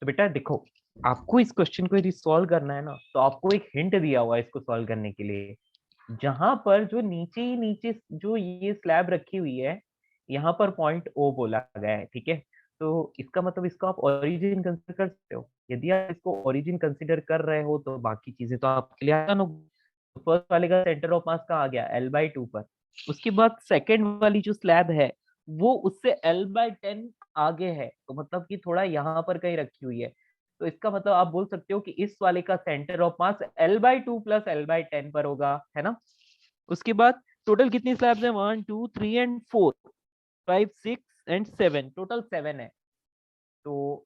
तो बेटा देखो, आपको इस क्वेश्चन को यदि सॉल्व करना है ना, तो आपको एक हिंट दिया हुआ है इसको सॉल्व करने के लिए। जहां पर जो नीचे ही नीचे जो ये स्लैब रखी हुई है, यहाँ पर पॉइंट ओ बोला गया है, ठीक है। तो इसका मतलब इसको आप ओरिजिन कंसिडर कर सकते हो। यदि आप इसको ओरिजिन कंसिडर कर रहे हो तो बाकी चीजें तो आपके लिए आसान होगी। फर्स्ट वाले का सेंटर ऑफ मास कहाँ आ गया, L/2 पर। उसके बाद सेकंड वाली जो स्लैब है वो उससे L/10 आगे है, तो मतलब कि थोड़ा यहाँ पर कहीं रखी हुई है। तो इसका मतलब आप बोल सकते हो कि इस वाले का centre of mass L/2 plus L/10 पर होगा, है ना। उसके बाद टोटल कितनी स्लैब्स है, 1 2 3 एंड 4, 5 6 एंड 7, टोटल 7 है। तो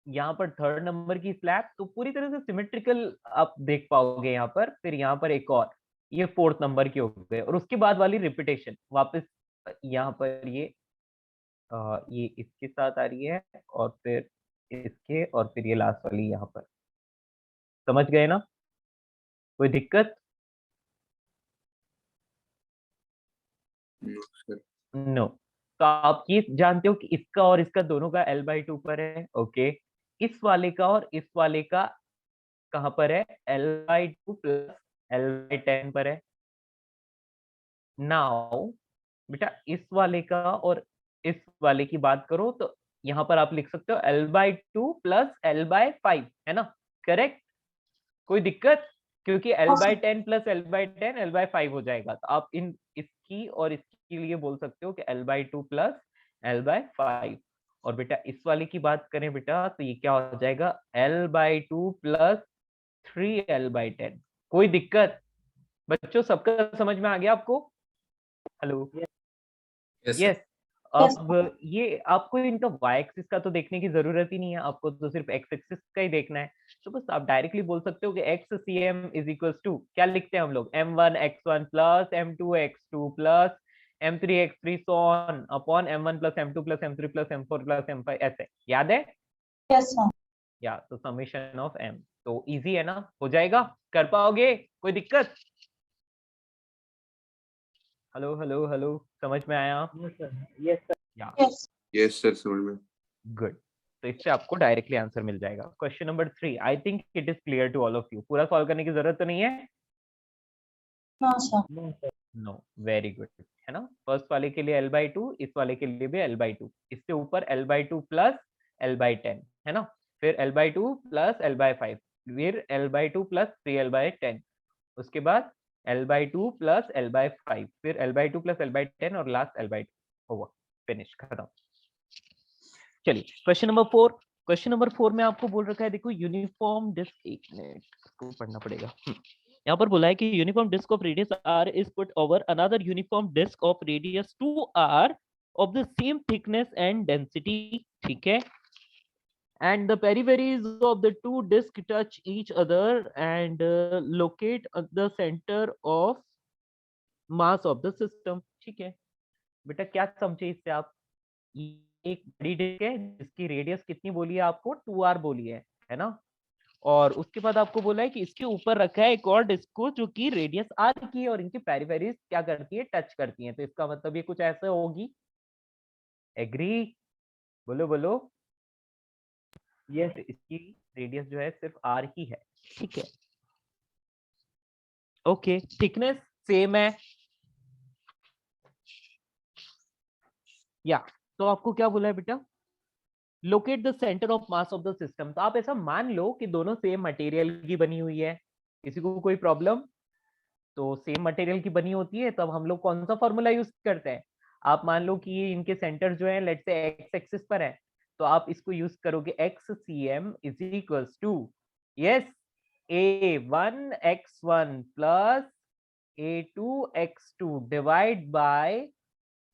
यहाँ पर थर्ड नंबर की स्लैब तो पूरी तरह से सिमेट्रिकल आप देख पाओगे यहाँ पर। फिर यहाँ पर एक और, ये फोर्थ नंबर की हो गए, और उसके बाद वाली रिपीटेशन वापस यहाँ पर ये इसके साथ आ रही है, और फिर इसके, और फिर ये लास्ट वाली यहाँ पर। समझ गए ना, कोई दिक्कत? No sir. नो। तो आप ये जानते हो कि इसका और इसका दोनों का L/2 पर है, ओके। इस वाले का और इस वाले का कहां पर है, L/2 प्लस L/10 पर है। नाउ बेटा इस वाले का और इस वाले की बात करो तो यहाँ पर आप लिख सकते हो L/2 प्लस L/5, है ना, करेक्ट। कोई दिक्कत? क्योंकि L/10 प्लस L/10 L/5 हो जाएगा, तो आप इन इसकी और इसके लिए बोल सकते हो कि L/2 प्लस L/5। और बेटा इस वाले की बात करें बेटा, तो ये क्या हो जाएगा, L/2 प्लस 3L/10। कोई दिक्कत बच्चों, सबका समझ में आ गया आपको? हेलो। Yes sir. यस। अब ये आपको इनका वाई एक्सिस का तो देखने की जरूरत ही नहीं है, आपको तो सिर्फ एक्स एक्सिस का ही देखना है। तो बस आप डायरेक्टली बोल सकते हो कि X C M is equals to, क्या लिखते हैं हम लोग, M1x1 plus M2x2 plus M3x3 so on upon M1 plus M2 plus M3 plus M4 plus M5, ऐसे याद है? Yes sir. या तो समेशन ऑफ M। तो इजी है ना, हो जाएगा, कर पाओगे, कोई दिक्कत? हेलो हेलो हेलो, समझ में आया? Yes sir. या यस। यस सर, समझ में। गुड। तो इससे आपको डायरेक्टली आंसर मिल जाएगा। Question number 3, I think it is clear to all of you. पूरा सॉल्व करने की जरूरत तो नहीं है? No sir. No sir. No, very good, है ना। फर्स्ट वाले के लिए L/2, इस वाले के लिए भी L/2, इससे ऊपर L/2 प्लस L/10, है ना। फिर L/2 प्लस L/5, फिर L/2 प्लस 3L/10, उसके बाद L/2 प्लस L/5, फिर L/2 प्लस L/10, और लास्ट L/2। होगा, फिनिश, खत्म। चलिए क्वेश्चन नंबर 4। क्वेश्चन नंबर 4 में आपको बोल रखा है, देखो यूनिफॉर्म डिस्क, एक मिनट को पढ़ना पड़ेगा। यहाँ पर बोला है कि uniform disc of radius r is put over another uniform disc of radius 2r of the same thickness and density, ठीक है। And the peripheries of the two discs touch each other and locate the center of mass of the system, ठीक है। बेटा क्या समझे इससे आप, ये एक बड़ी डिस्क है जिसकी रेडियस कितनी बोली है आपको, 2r बोली है ना। और उसके बाद आपको बोला है कि इसके ऊपर रखा है एक और डिस्क को जो कि रेडियस r की है, और इनकी पेरिफेरीज क्या करती है, टच करती है। तो इसका मतलब ये कुछ ऐसे होगी, एग्री? बोलो बोलो। यस। इसकी रेडियस जो है सिर्फ r ही है, ठीक है। ओके, थिकनेस सेम है, या तो आपको क्या बोला है बेटा, locate the centre of mass of the system. तो आप ऐसा मान लो कि दोनों सेम मटेरियल की बनी हुई है, किसी को कोई प्रॉब्लम? तो सेम मटेरियल की बनी होती है तब हम लोग कौन सा फॉर्मूला यूज करते हैं, आप मान लो कि ये इनके सेंटर जो है लेट्स से एक्स एक्सिस पर है, तो आप इसको यूज करोगे X C M is equals to, yes, A1x1 plus A2x2 divide by,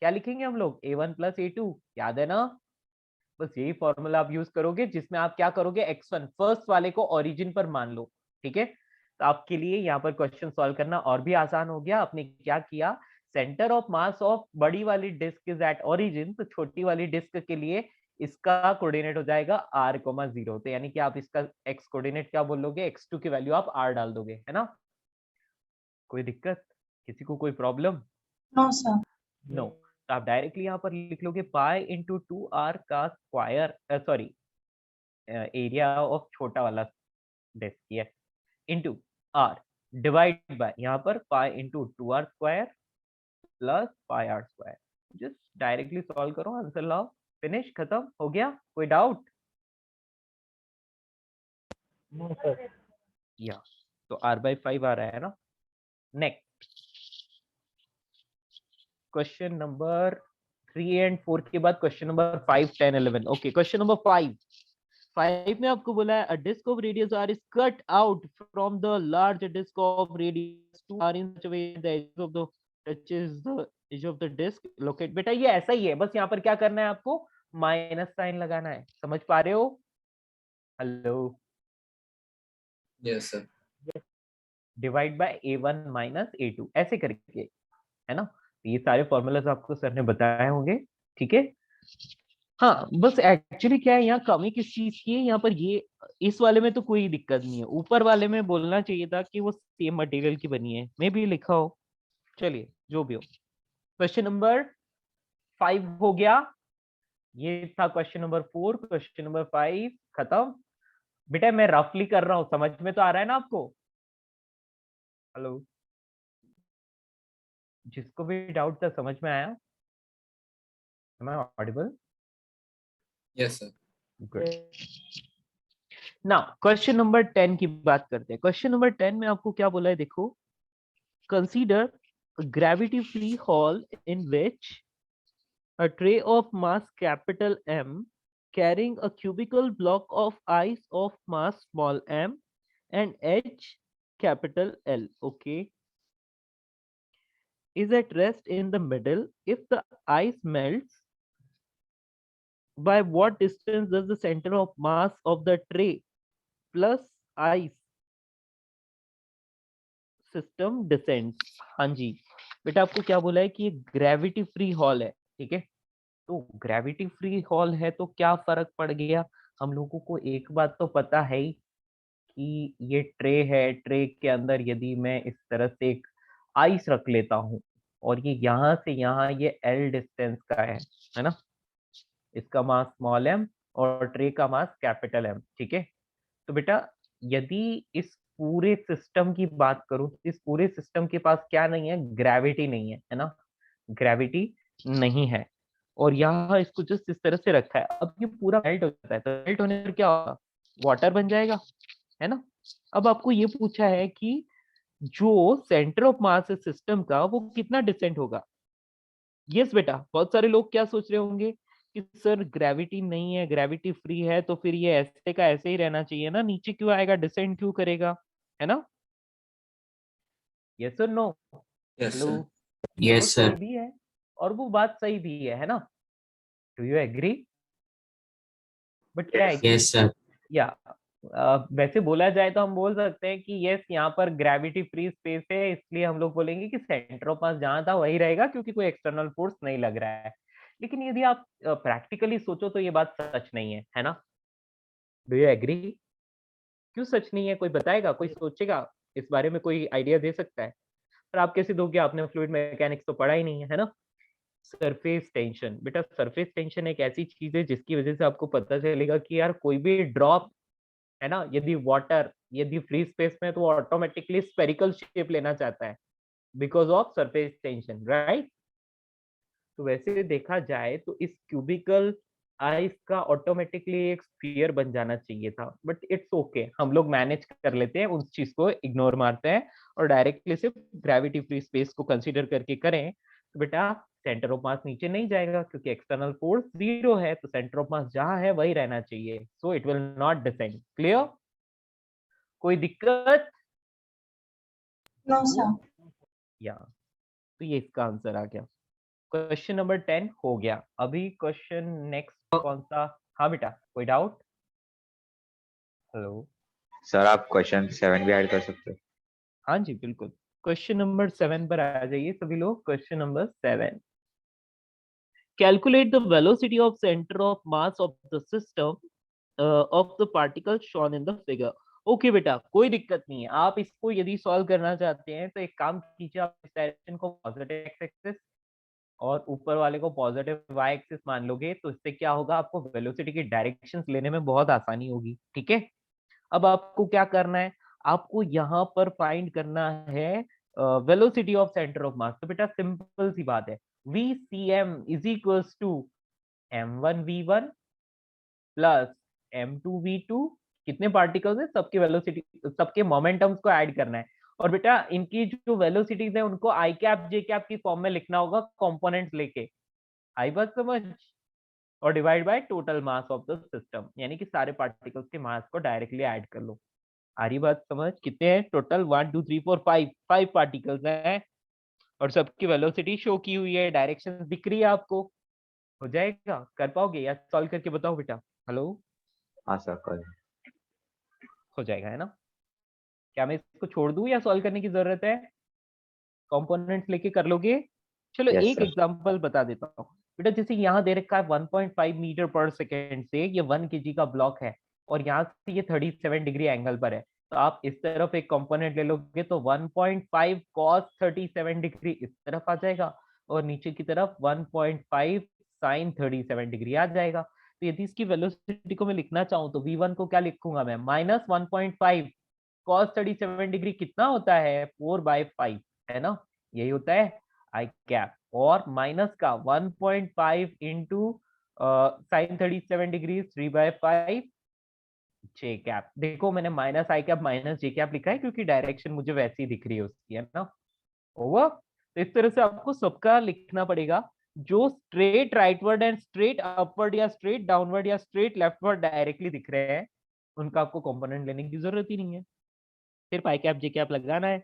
क्या लिखेंगे हम लोग, A1 प्लस A2, याद है ना। बस यही फॉर्मूला आप यूज करोगे, जिसमें आप क्या करोगे, x1 फर्स्ट वाले को ओरिजिन पर मान लो, ठीक है। तो आपके लिए यहाँ पर क्वेश्चन सॉल्व करना और भी आसान हो गया। आपने क्या किया, सेंटर ऑफ मास ऑफ बड़ी वाली डिस्क इज एट ओरिजिन, तो छोटी वाली डिस्क के लिए इसका कोऑर्डिनेट हो जाएगा r,0, तो यानी कि आप इसका x कोऑर्डिनेट क्या बोलोगे, x2 की वैल्यू आप r डाल दोगे, है ना। कोई दिक्कत, किसी को कोई प्रॉब्लम? No sir. नो। तो आप डायरेक्टली यहाँ पर लिख लोगे पाई इंटू 2r का स्क्वायर, सॉरी एरिया ऑफ छोटा वाला disc, yes, into R divide by यहाँ पर pi into 2r square plus pi r square. Just directly solve करो, आंसर लाओ, फिनिश, खत्म हो गया। कोई डाउट? No sir. या तो r/5 आ रहा है ना। नेक्स्ट क्वेश्चन नंबर 3 एंड 4 के बाद question number 5, 10, 11। Okay, question number 5 में आपको बोला है, a disk of radius r is cut out from the large disk of radius 2 r in such a way the edge of the touches the edge of the disk locate। बेटा ये ऐसा ही है, बस यहाँ पर क्या करना है आपको, माइनस साइन लगाना है। समझ पा रहे हो? Hello, Yes, sir. Divide by a1 minus a2 ऐसे करके, है ना। ये सारे फॉर्मूलाज आपको सर ने बताए होंगे, ठीक है। हाँ, बस एक्चुअली क्या है, यहाँ कमी किस चीज की है, यहाँ पर ये इस वाले में तो कोई दिक्कत नहीं है, ऊपर वाले में बोलना चाहिए था कि वो सेम मटेरियल की बनी है, मे भी लिखा हो। चलिए जो भी हो, क्वेश्चन नंबर 5 हो गया। ये था क्वेश्चन नंबर 4, क्वेश्चन नंबर 5 खत्म। बेटा मैं रफली कर रहा हूँ, समझ में तो आ रहा है ना आपको? हेलो, जिसको भी डाउट था समझ में आया? Am I audible? Yes, sir. Good. Now question number 10 की बात करते हैं। क्वेश्चन नंबर 10 में आपको क्या बोला है, देखो, consider gravity free hall in which a tray of mass capital M carrying a cubical block of ice of mass small m and h capital L, okay, is at rest in the middle. If the ice melts, by what distance does the center of mass of the tray plus ice system descend. हाँ जी बेटा, आपको क्या बोला है कि ये gravity free hall है, ठीक है। तो ग्रेविटी फ्री हॉल है तो क्या फर्क पड़ गया, हम लोगों को एक बात तो पता है ही कि ये ट्रे है, ट्रे के अंदर यदि मैं इस तरह से एक आइस रख लेता हूँ और ये यहाँ से यहाँ ये एल डिस्टेंस का है ना, इसका मास स्मॉल एम और ट्रे का मास कैपिटल एम, ठीक है। तो बेटा यदि इस पूरे सिस्टम की बात करूं, इस पूरे सिस्टम के पास क्या नहीं है, ग्रेविटी नहीं है ना, ग्रेविटी नहीं है। और यहाँ इसको जस्ट इस तरह से रखा है, अब ये पूरा मेल्ट हो जाता है, तो मेल्ट होने पर क्या होगा, वाटर बन जाएगा, है ना। अब आपको ये पूछा है कि जो सेंटर ऑफ मास है सिस्टम का वो कितना डिसेंट होगा। यस बेटा, बहुत सारे लोग क्या सोच रहे होंगे कि सर ग्रेविटी नहीं है, ग्रेविटी फ्री है, तो फिर ये ऐसे का ऐसे ही रहना चाहिए ना, नीचे क्यों आएगा, डिसेंड क्यों करेगा, है ना। यस और नो? Yes, hello, sir. वो Yes, सही sir. भी है और वो बात सही भी है ना। Do you agree? बट क्या है कि Yes, sir. या वैसे बोला जाए तो हम बोल सकते हैं कि यस यहाँ पर ग्रेविटी फ्री स्पेस है, इसलिए हम लोग बोलेंगे कि सेंटर ऑफ मास जहां था वही रहेगा, क्योंकि कोई एक्सटर्नल फोर्स नहीं लग रहा है। लेकिन यदि आप प्रैक्टिकली सोचो तो ये बात सच नहीं है ना। Do you agree? क्यों सच नहीं है, कोई बताएगा, कोई सोचेगा इस बारे में, कोई आइडिया दे सकता है? पर आप कैसे दोगे, आपने फ्लूइड मैकेनिक्स तो पढ़ा ही नहीं है ना। सरफेस टेंशन, बेटा सरफेस टेंशन एक ऐसी चीज है जिसकी वजह से आपको पता चलेगा कि यार कोई भी ड्रॉप, है ना, यदि वाटर यदि फ्री स्पेस में, तो वो ऑटोमेटिकली स्फेरिकल शेप लेना चाहता है because of surface tension, right. तो वैसे देखा जाए तो इस क्यूबिकल आइस का ऑटोमेटिकली एक स्फीयर बन जाना चाहिए था, बट इट्स ओके, हम लोग मैनेज कर लेते हैं, उस चीज को इग्नोर मारते हैं और डायरेक्टली सिर्फ ग्रेविटी फ्री स्पेस को कंसीडर करके करें। तो बेटा सेंटर ऑफ मास नीचे नहीं जाएगा क्योंकि एक्सटर्नल फोर्स 0 है, तो सेंटर ऑफ मास जहां है वही रहना चाहिए, so it will not descend. Clear? कोई दिक्कत? No sir. या तो ये इसका आंसर आ गया। क्वेश्चन नंबर 10 हो गया। अभी क्वेश्चन नेक्स्ट कौन सा? हाँ बेटा, कोई डाउट? हेलो, सर आप क्वेश्चन 7 भी ऐड कर सकते हो। हाँ जी बिल्कुल, क्वेश्चन नंबर 7 पर आ जाइए सभी लोग। Question number 7, calculate the velocity of centre of mass of the system of the particle shown in the figure. Okay बेटा, कोई दिक्कत नहीं है, आप इसको यदि सॉल्व करना चाहते हैं तो एक काम कीजिए, आप इस डायरेक्शन को पॉजिटिव एक्स एक्सिस और ऊपर वाले को पॉजिटिव y एक्सिस मान लोगे तो इससे क्या होगा, आपको वेलोसिटी की डायरेक्शंस लेने में बहुत आसानी होगी। ठीक है, अब आपको क्या करना है, आपको यहाँ पर फाइंड करना है velocity of centre of mass. तो बेटा सिंपल सी बात है, VCM is equals to m1v1 plus m2v2। कितने पार्टिकल्स है, सबके वेलोसिटी, सबके मोमेंटम्स को ऐड करना है। और बेटा इनकी जो वेलोसिटीज है उनको आई कैप जे कैप की फॉर्म में लिखना होगा, कंपोनेंट्स लेके। आई बात समझ? और divide by total mass of the system, यानी कि सारे पार्टिकल्स के मास को डायरेक्टली ऐड कर लो। आ रही बात समझ? कितने हैं टोटल? 1 2 3 4 5 पार्टिकल्स हैं और सबकी वेलोसिटी शो की हुई है, डायरेक्शन दिख रही है आपको। हो जाएगा? कर पाओगे या सॉल्व करके बताओ बेटा? हेलो, हाँ सर कर। हो जाएगा है ना? क्या मैं इसको छोड़ दूं या सॉल्व करने की जरूरत है? कंपोनेंट्स लेके कर लोगे? चलो Yes, एक sir. एग्जांपल बता देता हूँ बेटा। जैसे यहाँ दे रखा है 1.5 मीटर पर सेकेंड से ये 1 kg का ब्लॉक है और यहाँ से ये 37 डिग्री एंगल पर है। तो आप इस तरफ एक कंपोनेंट ले लोगे तो 1.5 cos 37 डिग्री इस तरफ आ जाएगा और नीचे की तरफ 1.5 sin 37 डिग्री आ जाएगा। तो यदि इसकी वेलोसिटी को मैं लिखना चाहूँ तो v1 को क्या लिखूंगा मैं? -1.5 cos 37 डिग्री कितना होता है? 4/5 है ना, यही होता है आई कैप। और माइनस का 1.5 इंटू साइन 37 डिग्री 3/5 जे कैप। देखो मैंने माइनस आई कैप माइनस जे कैप लिखा है क्योंकि डायरेक्शन मुझे वैसी ही दिख रही है उसकी, है ना। ओवर। तो इस तरह से आपको सबका लिखना पड़ेगा। जो straight rightward and straight upward या स्ट्रेट डाउनवर्ड या स्ट्रेट लेफ्टवर्ड डायरेक्टली दिख रहे हैं उनका आपको कंपोनेंट लेने की जरूरत ही नहीं है, सिर्फ आई कैप जे कैप लगाना है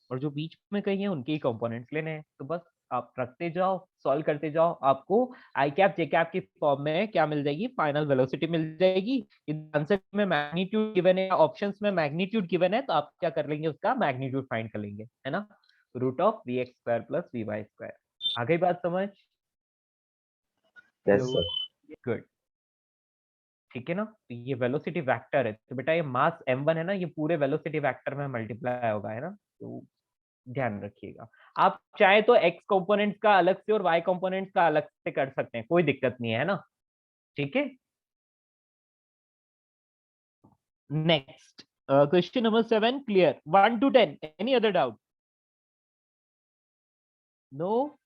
और जो बीच में कहीं है उनके ही कंपोनेंट्स लेने हैं। तो बस आप रखते जाओ, सॉल्व करते जाओ, आपको आई कैप जे कैप की फॉर्म में क्या मिल जाएगी? फाइनल वेलोसिटी मिल जाएगी। आंसर में मैग्नीट्यूड गिवन है, ऑप्शंस में मैग्नीट्यूड गिवन है, तो आप क्या कर लेंगे? उसका मैग्नीट्यूड फाइंड कर लेंगे, है ना। Root of v x square plus v y square. आ गई बात समझ? Yes, hello, sir. गुड। ठीक है ना, तो ये वेलोसिटी वेक्टर है। तो बेटा ये मास m1 है ना, ये पूरे वेलोसिटी वेक्टर में मल्टीप्लाई होगा, है ना। तो ध्यान रखिएगा। आप चाहे तो x कंपोनेंट्स का अलग से और y कंपोनेंट्स का अलग से कर सकते हैं, कोई दिक्कत नहीं है ना। ठीक है, next question number 7 clear? 1 to 10 any other doubt? No.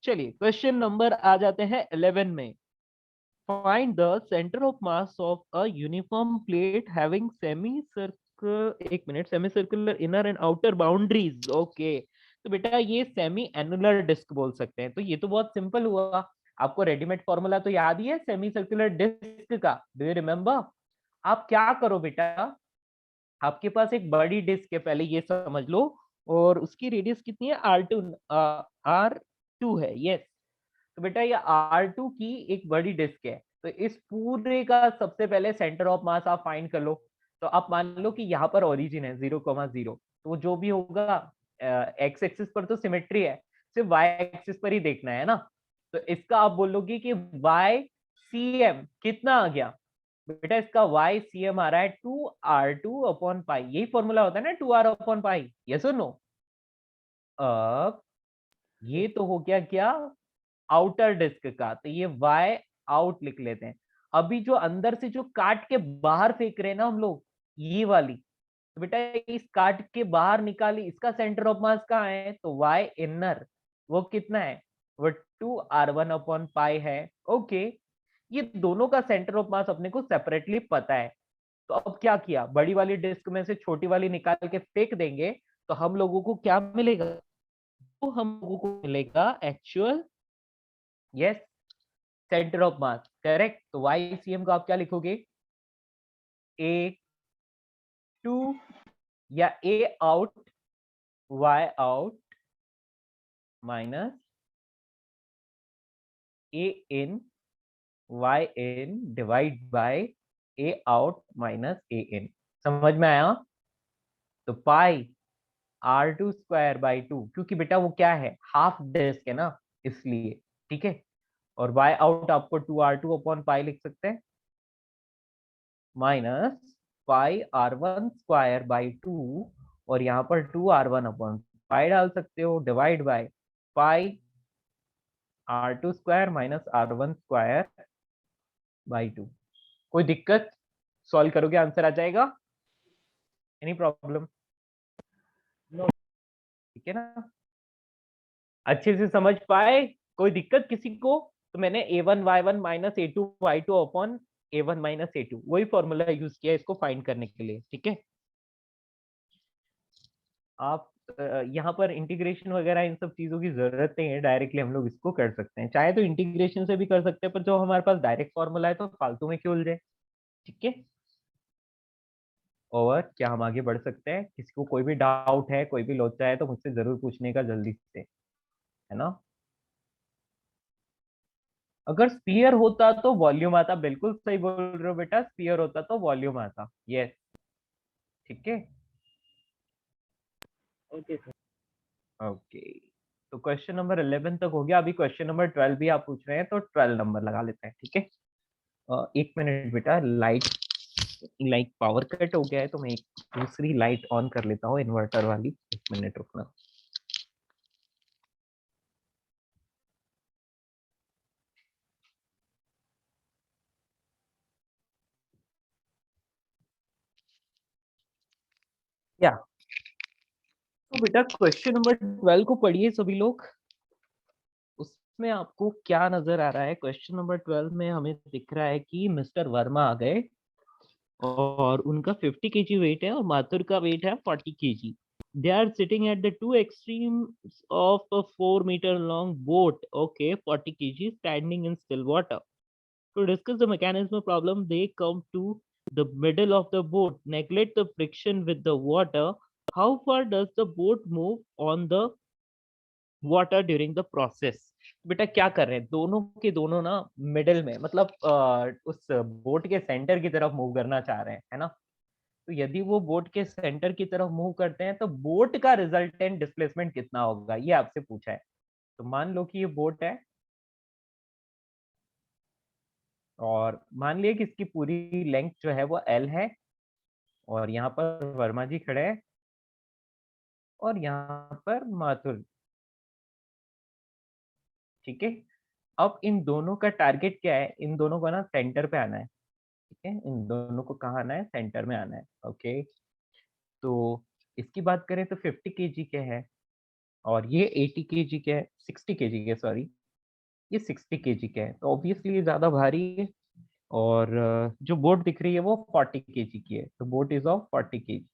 चलिए क्वेश्चन नंबर आ जाते हैं 11 में। Find the centre of mass of a uniform plate having semi circle, एक minute, semi circular inner and outer boundaries. Okay, तो बेटा ये semi annular disc बोल सकते हैं। तो ये तो बहुत सिंपल हुआ, आपको रेडीमेड फॉर्मूला तो याद ही है सेमी सर्कुलर डिस्क का, डू यू रिमेम्बर? आप क्या करो बेटा, आपके पास एक बड़ी डिस्क है, पहले ये समझ लो, और उसकी रेडियस कितनी है? R2 है, यस। तो बेटा ये R2 की एक बड़ी डिस्क है, तो इस पूरे का सबसे पहले सेंटर ऑफ मास आप फाइंड कर लो। तो आप मान लो कि यहाँ पर ओरिजिन है 0,0, तो जो भी होगा एक्स एक्सिस पर तो सिमेट्री है, सिर्फ वाई एक्सिस पर ही देखना है ना। तो इसका आप बोलोगे कि वाई सी एम कितना आ गया बेटा? इसका वाई सी एम आ रहा है 2R2/पाई, यही फॉर्मूला होता है ना 2R/पाई, यस और नो। अब ये तो हो गया क्या? आउटर डिस्क का, तो ये y आउट लिख लेते हैं। अभी जो अंदर से जो काट के बाहर फेंक रहे हैं ना हम लोग, ये वाली, तो बेटा इस काट के बाहर निकाली, इसका सेंटर ऑफ मास कहाँ है? तो y इनर, वो कितना है? वो 2R1/पाई है। ओके, ये दोनों का सेंटर ऑफ मास अपने को सेपरेटली पता है। तो अब क्या किया, बड़ी वाली डिस्क में से छोटी वाली निकाल के फेंक देंगे, तो हम लोगों को क्या मिलेगा? तो हम लोगों को मिलेगा actual, yes, centre of mass, correct. तो YCM को आप क्या लिखोगे? A2 या A out Y out minus A in Y in divide by A out minus A इन। समझ में आया? तो पाई R2²/2, क्योंकि बेटा वो क्या है? हाफ डिस्क है ना, इसलिए। ठीक है, और Y आउट आपको 2R2/पाई लिख सकते हैं, माइनस पाई R1²/2, और यहाँ पर 2R1/पाई डाल सकते हो, divide by pi r2 square minus r1 square by 2। कोई दिक्कत? सॉल्व करोगे आंसर आ जाएगा? Any problem? No. ठीक है ना, अच्छे से समझ पाए? कोई दिक्कत किसी को? तो मैंने a1 y1 minus a2 y2 upon a1 minus a2 वही फॉर्मूला यूज किया इसको फाइंड करने के लिए। ठीक है, आप यहाँ पर इंटीग्रेशन वगैरह इन सब चीजों की जरूरत नहीं है, डायरेक्टली हम लोग इसको कर सकते हैं। चाहे तो इंटीग्रेशन से भी कर सकते हैं, पर जो हमारे पास डायरेक्ट फॉर्मूला है तो फालतू में क्यों उलझे। ठीक है, और क्या हम आगे बढ़ सकते हैं? किसी को कोई भी डाउट है, कोई भी लोचा है तो मुझसे जरूर पूछने का जल्दी से, है ना। अगर स्पीयर होता तो वॉल्यूम आता, बिल्कुल सही बोल रहे हो बेटा, स्पीयर होता तो वॉल्यूम आता। यस, ठीक है, Okay, sir. ओके। तो क्वेश्चन नंबर 11 तक हो गया, अभी क्वेश्चन नंबर 12 भी आप पूछ रहे हैं तो 12 नंबर लगा लेते हैं। ठीक है, एक मिनट बेटा, लाइट पावर कट हो गया है तो मैं एक दूसरी लाइट ऑन कर लेता हूँ इन्वर्टर वाली। एक मिनट रुकना। या तो बेटा क्वेश्चन नंबर 12 को पढ़िए सभी लोग। उसमें आपको क्या नजर आ रहा है? क्वेश्चन नंबर 12 में हमें दिख रहा है कि मिस्टर वर्मा आ गए और उनका 50 केजी वेट है और माथुर का वेट है 40 KG. They are sitting at the two extremes of a 4-meter long boat, okay, 40 kg, standing in still water. To discuss the mechanism of problem, they come to the middle of the boat, neglect the friction with the water. How far does the boat move on the water during the process? बेटा क्या कर रहे हैं, दोनों के दोनों ना middle में, मतलब उस बोट के सेंटर की तरफ मूव करना चाह रहे हैं, है ना। तो यदि वो बोट के सेंटर की तरफ मूव करते हैं तो बोट का रिजल्टेंट डिस्प्लेसमेंट कितना होगा, ये आपसे पूछा है। तो मान लो कि ये बोट है और मान लिया कि इसकी पूरी लेंथ जो है वो L है और यहाँ पर वर्मा जी खड़े हैं और यहाँ पर माथुर। ठीक है, अब इन दोनों का टारगेट क्या है? इन दोनों को ना सेंटर पे आना है। ठीक है, इन दोनों को कहाँ आना है? सेंटर में आना है। ओके, तो इसकी बात करें तो 50 केजी के है और ये 80 केजी के है, 60 केजी के, सॉरी, ये 60 केजी के है, तो ऑब्वियसली ये ज्यादा भारी है। और जो बोट दिख रही है वो 40 केजी की है, तो boat is of 40 KG.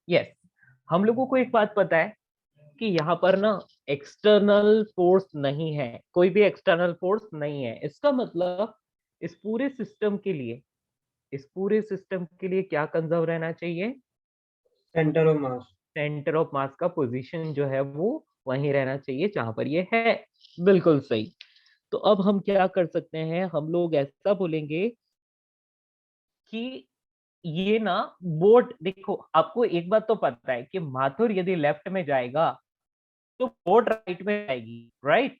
Yes, हम लोगों को एक बात पता है कि यहाँ पर ना एक्सटर्नल फोर्स नहीं है, कोई भी एक्सटर्नल फोर्स नहीं है। इसका मतलब इस पूरे सिस्टम के लिए, इस पूरे सिस्टम के लिए क्या कंजर्व रहना चाहिए? Center of mass. Centre of मास का पोजीशन जो है वो वहीं रहना चाहिए जहां पर ये है। बिल्कुल सही। तो अब हम क्या कर सकते हैं? हम लोग ऐसा बोलेंगे कि ये ना बोट, देखो आपको एक बात तो पता है कि माथुर यदि लेफ्ट में जाएगा तो बोट राइट में जाएगी, राइट,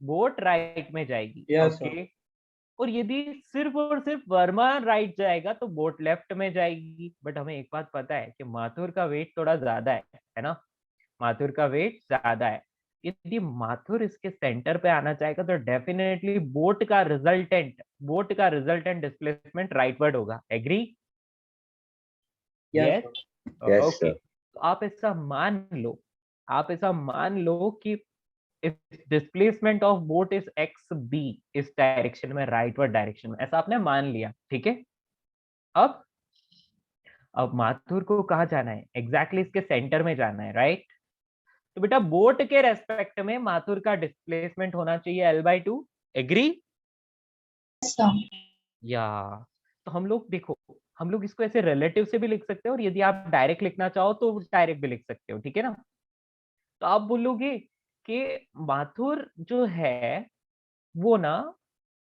बोट राइट में जाएगी। Yes, sir. ओके, और यदि सिर्फ और सिर्फ वर्मा राइट जाएगा तो बोट लेफ्ट में जाएगी। बट हमें एक बात पता है कि माथुर का वेट थोड़ा ज्यादा है ना, माथुर का वेट ज्यादा है। यदि माथुर इसके सेंटर पे आना चाहेगा तो डेफिनेटली बोट का रिजल्टेंट डिस्प्लेसमेंट राइटवर्ड होगा। Agree? Yes, yes, sir. Yes, okay. sir. तो आप ऐसा मान लो, आप ऐसा मान लो कि if displacement of boat is xb, इस डायरेक्शन में, राइटवर्ड डायरेक्शन में, ऐसा आपने मान लिया। ठीक है, अब माथुर को कहाँ जाना है? एग्जैक्टली इसके सेंटर में जाना है, राइट। तो बेटा बोट के रेस्पेक्ट में माथुर का डिस्प्लेसमेंट होना चाहिए L/2। एग्री? Yes, sir. या तो हम लोग देखो, हम लोग इसको ऐसे रिलेटिव से भी लिख सकते हैं और यदि आप डायरेक्ट लिखना चाहो तो डायरेक्ट भी लिख सकते हो। ठीक है ना, तो आप बोलोगे कि माथुर जो है वो ना,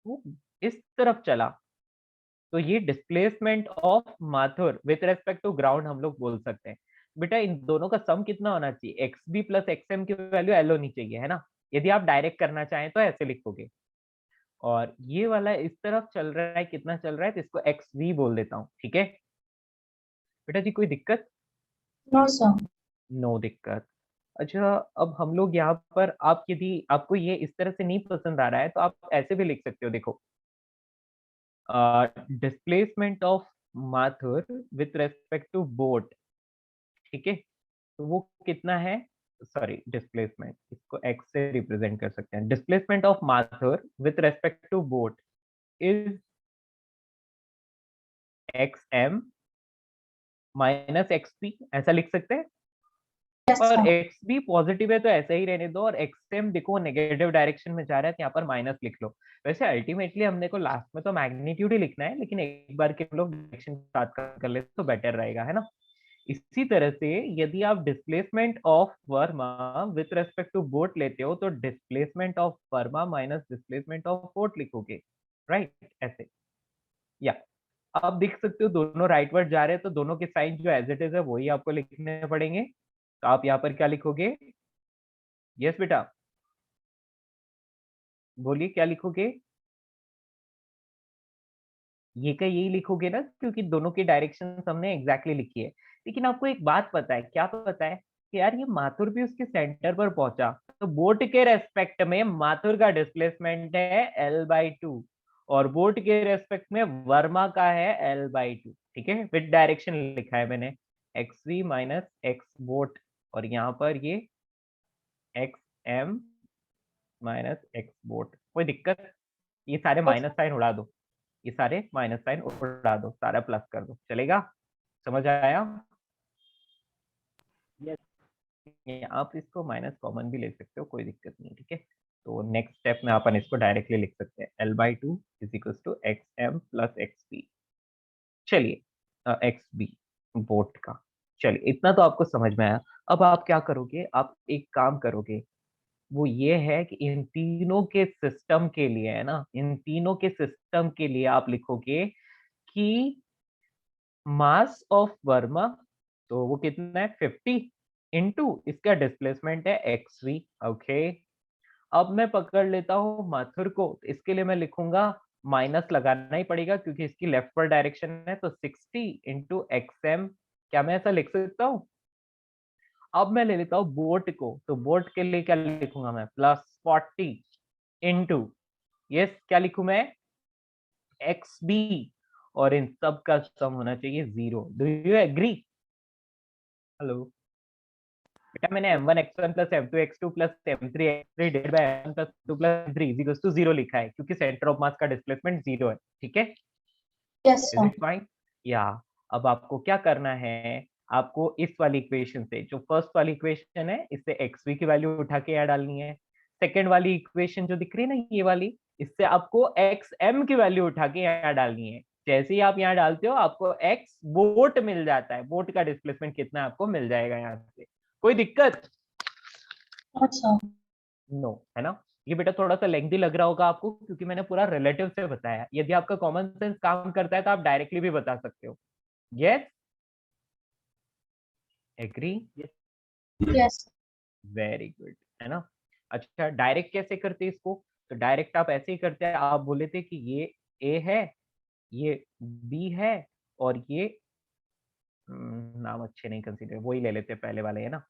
वो इस तरफ चला, तो ये displacement of Mathur with respect to ground हम लोग बोल सकते हैं। बेटा इन दोनों का सम कितना होना चाहिए? X B plus X M की वैल्यू एल होनी चाहिए, है ना। यदि आप डायरेक्ट करना चाहें तो ऐसे लिखोगे, और ये वाला इस तरफ चल रहा है, कितना चल रहा है, तो इसको एक्स वी बोल देता हूँ। ठीक है, बेटा जी कोई दिक्कत? No, sir. नो दिक्कत। अच्छा, अब हम लोग यहाँ पर, आप यदि आपको ये इस तरह से नहीं पसंद आ रहा है तो आप ऐसे भी लिख सकते हो, देखो displacement of Mathur with respect to boat, ठीक है, तो वो कितना है, सॉरी डिस्प्लेसमेंट, इसको x से रिप्रेजेंट कर सकते हैं, displacement of Mathur with respect to boat is xm minus xp, ऐसा लिख सकते हैं। Yes, और sir. x भी पॉजिटिव है तो ऐसा ही रहने दो, और xm देखो नेगेटिव डायरेक्शन में जा रहा है तो यहाँ पर माइनस लिख लो। वैसे अल्टीमेटली हमने को लास्ट में तो मैग्नीट्यूड ही लिखना है, लेकिन एक बार के लोग डायरेक्शन साथ कर ले तो बेटर रहेगा, है ना। इसी तरह से यदि आप displacement of Verma with respect to boat लेते हो तो displacement of Verma minus displacement of boat लिखोगे, राइट, ऐसे। या आप देख सकते हो दोनों राइट वर्ड जा रहे हैं तो दोनों के साइन जो एज इट इज है वही आपको लिखने पड़ेंगे। तो आप यहाँ पर क्या लिखोगे, यस बेटा बोलिए क्या लिखोगे, ये का यही लिखोगे ना, क्योंकि दोनों की डायरेक्शन हमने एग्जैक्टली लिखी है। लेकिन आपको एक बात पता है, क्या पता है कि यार ये माथुर भी उसके सेंटर पर पहुंचा, तो बोट के रेस्पेक्ट में माथुर का डिस्प्लेसमेंट है L/2 और बोट के रेस्पेक्ट में वर्मा का है L/2, ठीक है, विद डायरेक्शन लिखा है मैंने xv माइनस x बोट, और यहाँ पर ये xm माइनस x बोट। कोई दिक्कत, ये सारे माइनस साइन उड़ा दो, ये सारे माइनस साइन उड़ा दो, सारा प्लस कर दो, चलेगा, समझ आया। Yes. आप इसको माइनस कॉमन भी ले सकते हो, कोई दिक्कत नहीं, ठीक है। तो नेक्स्ट स्टेप में अपन इसको डायरेक्टली लिख सकते हैं L/2 is equal to xm plus xb। चलिए xb बोट का, चलिए इतना तो आपको समझ में आया। अब आप क्या करोगे, आप एक काम करोगे, वो ये है कि इन तीनों के सिस्टम के लिए, है ना, इन तीनों के सिस्टम के लिए आप लिखोगे कि मास ऑफ वर्मा, तो वो कितना है 50 इंटू इसका डिस्प्लेसमेंट है xv, ओके। अब मैं पकड़ लेता हूँ माथुर को, तो इसके लिए मैं लिखूंगा, माइनस लगाना ही पड़ेगा क्योंकि इसकी लेफ्ट पर डायरेक्शन है, तो 60 इंटू xm, क्या मैं ऐसा लिख सकता हूँ। अब मैं ले लेता हूँ बोट को, तो बोट के लिए क्या लिखूंगा मैं, प्लस 40 इंटू, यस क्या लिखूं मैं, xb, और इन सब का सम होना चाहिए 0। डू यू एग्री, हेलो बेटा, मैंने m1 x1 plus m2 x2 plus m3 x3 divided by m1 plus 2 plus 3 is equal to 0 लिखा है क्योंकि सेंटर ऑफ मास का डिस्प्लेसमेंट 0 है, ठीक है, Yes, is sir. It fine. या अब आपको क्या करना है, आपको इस वाली इक्वेशन से, जो फर्स्ट वाली इक्वेशन है, इससे xv की वैल्यू उठा के यहाँ डालनी है। सेकंड वाली इक्वेशन जो दिख रही है ना ये वाली, इससे आपको xm की वैल्यू उठा के यहाँ डालनी है। जैसे ही आप यहाँ डालते हो आपको x बोट मिल जाता है, बोट का डिस्प्लेसमेंट कितना आपको मिल जाएगा यहाँ से, कोई दिक्कत No, sir. नो, है ना। ये बेटा थोड़ा सा लेंथी लग रहा होगा आपको क्योंकि मैंने पूरा रिलेटिव से बताया, यदि आपका कॉमन सेंस काम करता है तो आप डायरेक्टली भी बता सकते हो। Yes, agree, Yes. Very good, है ना। अच्छा डायरेक्ट कैसे करते हैं इसको, तो डायरेक्ट आप ऐसे ही करते हैं, आप बोले थे कि ये ए है, ये बी है, और ये नाम अच्छे नहीं कंसीडर, वही ले लेते हैं पहले वाले, है ना।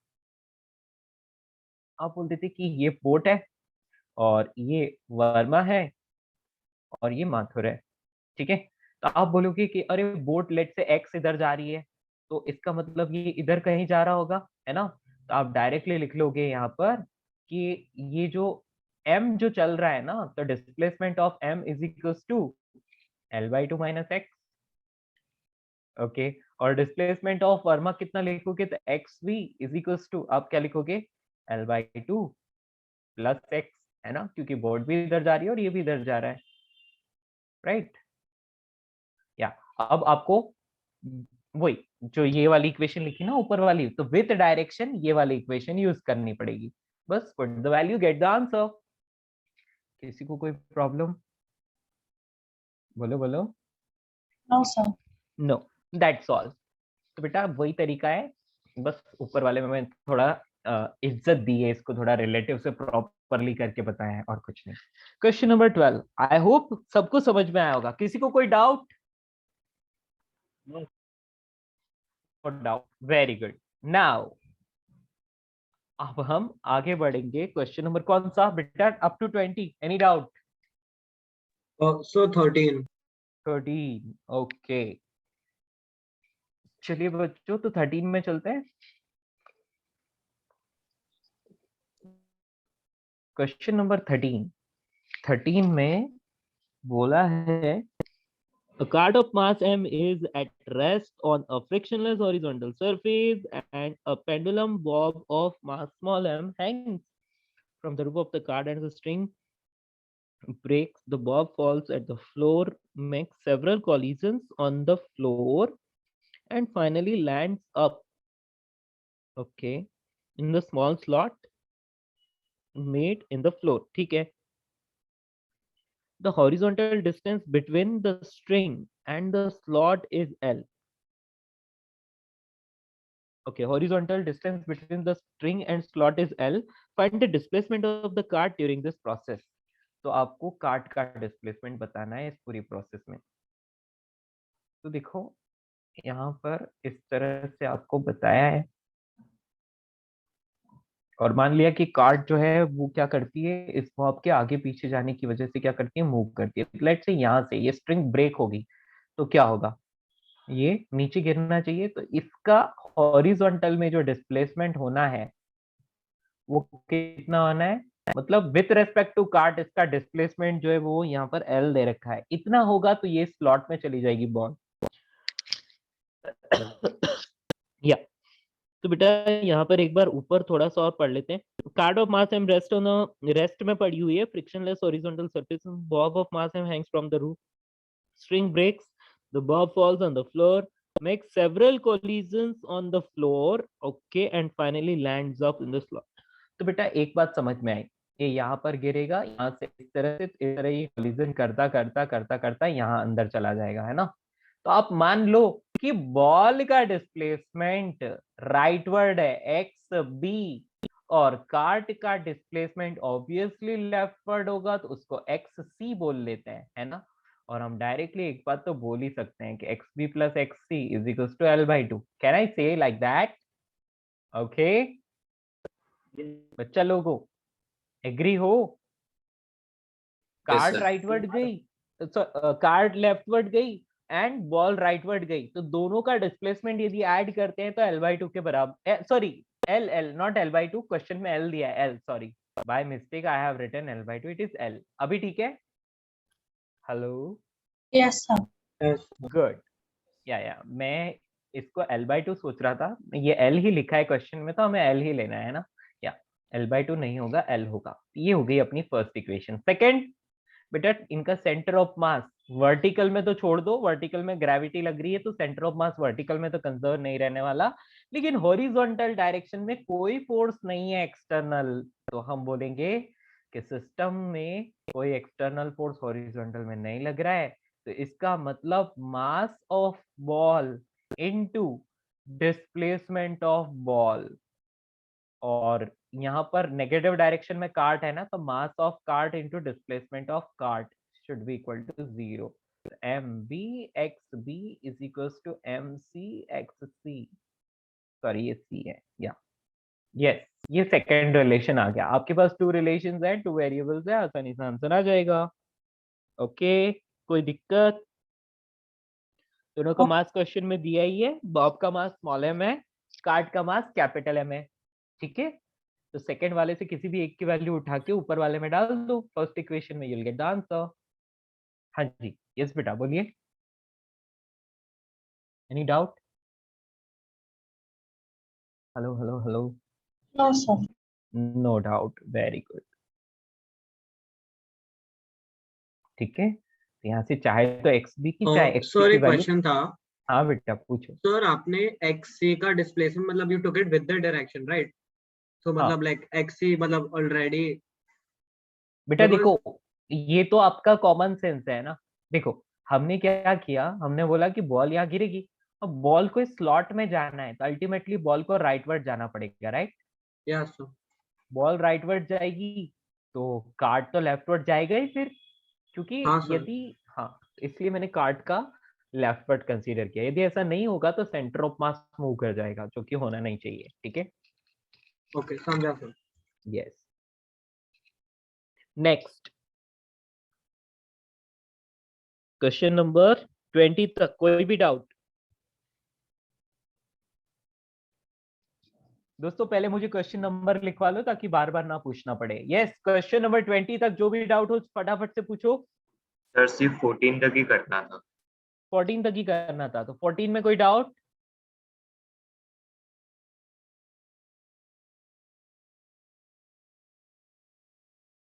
आप बोलते थे कि ये पोर्ट है और ये वर्मा है और ये माथुर है, ठीक है। तो आप बोलोगे कि अरे बोट लेट से एक्स इधर जा रही है, तो इसका मतलब ये इधर कहीं जा रहा होगा, है ना। तो आप डायरेक्टली लिख लोगे यहाँ पर कि ये जो m जो चल रहा है ना, तो displacement of m is equals to L/2 minus X, okay. और डिस्प्लेसमेंट ऑफ वर्मा कितना लिखोगे, तो xv इज इक्वल्स टू, आप क्या लिखोगे, L/2 प्लस एक्स, है ना, क्योंकि बोट भी इधर जा रही है और ये भी इधर जा रहा है, राइट। या अब आपको वही जो ये वाली इक्वेशन लिखी ना ऊपर वाली, तो विथ डायरेक्शन ये वाली इक्वेशन यूज करनी पड़ेगी, बस put the value get the answer. किसी को कोई प्रॉब्लम, बोलो बोलो, No, sir. No, that's all. तो बेटा वही तरीका है, बस ऊपर वाले में मैं थोड़ा इज्जत दी है, इसको थोड़ा रिलेटिव से प्रॉपरली करके बताया है और कुछ नहीं। क्वेश्चन नंबर 12, आई होप सबको समझ में आया होगा, किसी को कोई doubt, No. Doubt, very good. Now अब हम आगे बढ़ेंगे। क्वेश्चन नंबर कौन सा बेटा? Up to 20, any doubt? So 13. 13, okay. चलिए बच्चों, तो 13 में चलते हैं। क्वेश्चन नंबर 13 में बोला है a card of mass m is at rest on a frictionless horizontal surface and a pendulum bob of mass small m hangs from the roof of the card and the string breaks. The bob falls at the floor, makes several collisions on the floor and finally lands up, okay, in the small slot made in the floor. ठीक है? The horizontal distance between the string and the slot is L. Okay, horizontal distance between the string and slot is L. Find the displacement of the cart during this process. तो आपको cart का displacement बताना है इस पूरी process में। तो देखो यहाँ पर इस तरह से आपको बताया है, और मान लिया कि कार्ट जो है वो क्या करती है, इस बॉब के आगे पीछे जाने की वजह से क्या करती है, मूव करती है। लेट्स से यहाँ से ये स्ट्रिंग ब्रेक होगी तो क्या होगा, ये नीचे गिरना चाहिए। तो इसका हॉरिजॉन्टल में जो डिस्प्लेसमेंट होना है वो कितना होना है, मतलब विथ रेस्पेक्ट टू कार्ट इसका डिस्प्लेसमेंट जो है वो यहाँ पर एल दे रखा है, इतना होगा तो ये स्लॉट में चली जाएगी बॉल। या तो बेटा यहाँ पर एक बार ऊपर थोड़ा सा और पढ़ लेते हैं। Cart of mass M rest on rest में पड़ी हुई है, frictionless horizontal surface, bob of mass M hangs from the roof, string breaks, the bob falls on the floor, makes several collisions on the floor, okay, and finally lands up in the slot. तो बेटा एक बात समझ में आई, ये यहाँ पर गिरेगा, यहाँ से इस तरह ये कोलिजन करता करता करता करता यहाँ अंदर चला जाएगा, है ना? तो आप मान लो कि बॉल का डिस्प्लेसमेंट राइटवर्ड है एक्स बी, और कार्ट का डिस्प्लेसमेंट ऑब्वियसली लेफ्टवर्ड होगा, तो उसको एक्स सी बोल लेते हैं, है ना? और हम डायरेक्टली एक बात तो बोल ही सकते हैं कि x B plus x c is equal to l by two. Can I say like that? Okay बच्चा लोगों, एग्री हो? कार्ड राइटवर्ड गई, कार्ड लेफ्टवर्ड गई एंड बॉल राइटवर्ड गई, तो दोनों का डिस्प्लेसमेंट यदि ऐड करते हैं तो एल बाई टू के बराबर, sorry l l not l by two, question में एल दिया है, l, sorry by mistake I have written l by two, it is l. अभी ठीक है? Hello, Yes, sir. Yes. Good. या मैं इसको एल बाई टू सोच रहा था, ये एल ही लिखा है क्वेश्चन में तो हमें एल ही लेना है ना। या एल बाई टू नहीं होगा, एल होगा। ये हो गई अपनी फर्स्ट इक्वेशन। सेकेंड बेटा, इनका सेंटर ऑफ मास वर्टिकल में तो छोड़ दो, वर्टिकल में ग्रेविटी लग रही है तो सेंटर ऑफ मास वर्टिकल में तो कंजर्व नहीं रहने वाला, लेकिन हॉरिजॉन्टल डायरेक्शन में कोई फोर्स नहीं है एक्सटर्नल, तो हम बोलेंगे कि सिस्टम में कोई एक्सटर्नल फोर्स हॉरिजॉन्टल में नहीं लग रहा है, तो इसका मतलब mass of ball into displacement of ball, और यहाँ पर नेगेटिव डायरेक्शन में कार्ट है ना, तो mass of cart into displacement of cart should be equal to 0। M b x b is equals to m c x c, sorry ये c है, या यस, ये सेकेंड रिलेशन आ गया आपके पास। टू रिलेशंस है, टू वेरिएबल्स है, आसानी से आंसर आ जाएगा। ओके कोई दिक्कत? दोनों का मास क्वेश्चन में दिया ही है, बॉब का मास स्मॉल एम है, कार्ट का मास कैपिटल एम है, ठीक है? तो सेकंड वाले से किसी भी एक की वैल्यू उठा के ऊपर वाले में डाल दो फर्स्ट इक्वेशन में, you'll get the answer। हाँ जी, यस बेटा बोलिए, any doubt? Hello hello hello, No, sir. No doubt, very good, ठीक है। तो यहाँ से चाहे तो एक्स बी की चाहे एक्स सर की एक वैल्यू, क्वेश्चन था हाँ बेटा पूछो। सर, आपने एक्स सी का डिस्प्लेसमेंट मतलब you took it with the direction right, तो हाँ। मतलब लाइक एक्स सी मतलब ऑलरेडी बेटा Because- देखो, ये तो आपका कॉमन सेंस है ना। देखो हमने क्या किया, हमने बोला कि बॉल यहाँ गिरेगी, अब बॉल को इस स्लॉट में जाना है तो अल्टीमेटली बॉल को राइटवर्ड जाना पड़ेगा, राइट? या सर बॉल राइटवर्ड जाएगी तो कार्ड तो लेफ्टवर्ड जाएगा ही फिर, क्योंकि हाँ सर यदि, हाँ, इसलिए मैंने कार्ड का लेफ्टवर्ड कंसीडर किया। यदि ऐसा नहीं होगा तो सेंटर ऑफ मास मूव कर जाएगा, जो कि होना नहीं चाहिए, ठीक है? ओके समझा sir. Yes. Next question number 20 तक कोई भी डाउट? दोस्तों पहले मुझे क्वेश्चन नंबर लिखवा लो ताकि बार बार ना पूछना पड़े। यस, क्वेश्चन नंबर 20 तक जो भी डाउट हो फटाफट से पूछो। सर सिर्फ 14 तक ही करना था। 14 तक ही करना था, तो 14 में कोई डाउट?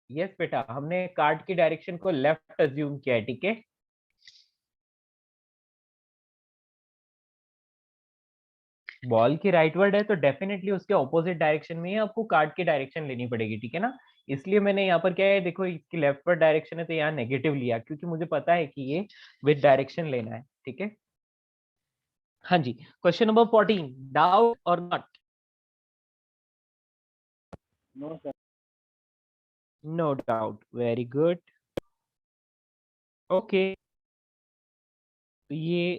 यस बेटा, हमने कार्ड की डायरेक्शन को लेफ्ट अज्यूम किया है, ठीक है। बॉल की राइट वर्ड है तो डेफिनेटली उसके ऑपोजिट डायरेक्शन में ही आपको कार्ड की डायरेक्शन लेनी पड़ेगी, ठीक है ना। इसलिए मैंने यहाँ पर क्या है, देखो इसकी लेफ्ट वर्ड डायरेक्शन है तो यहाँ नेगेटिव लिया, क्योंकि मुझे पता है कि ये विद डायरेक्शन लेना है, ठीक है। हाँ जी, क्वेश्चन नंबर 14, डाउट और not? No sir. No doubt, very good. Okay, तो ये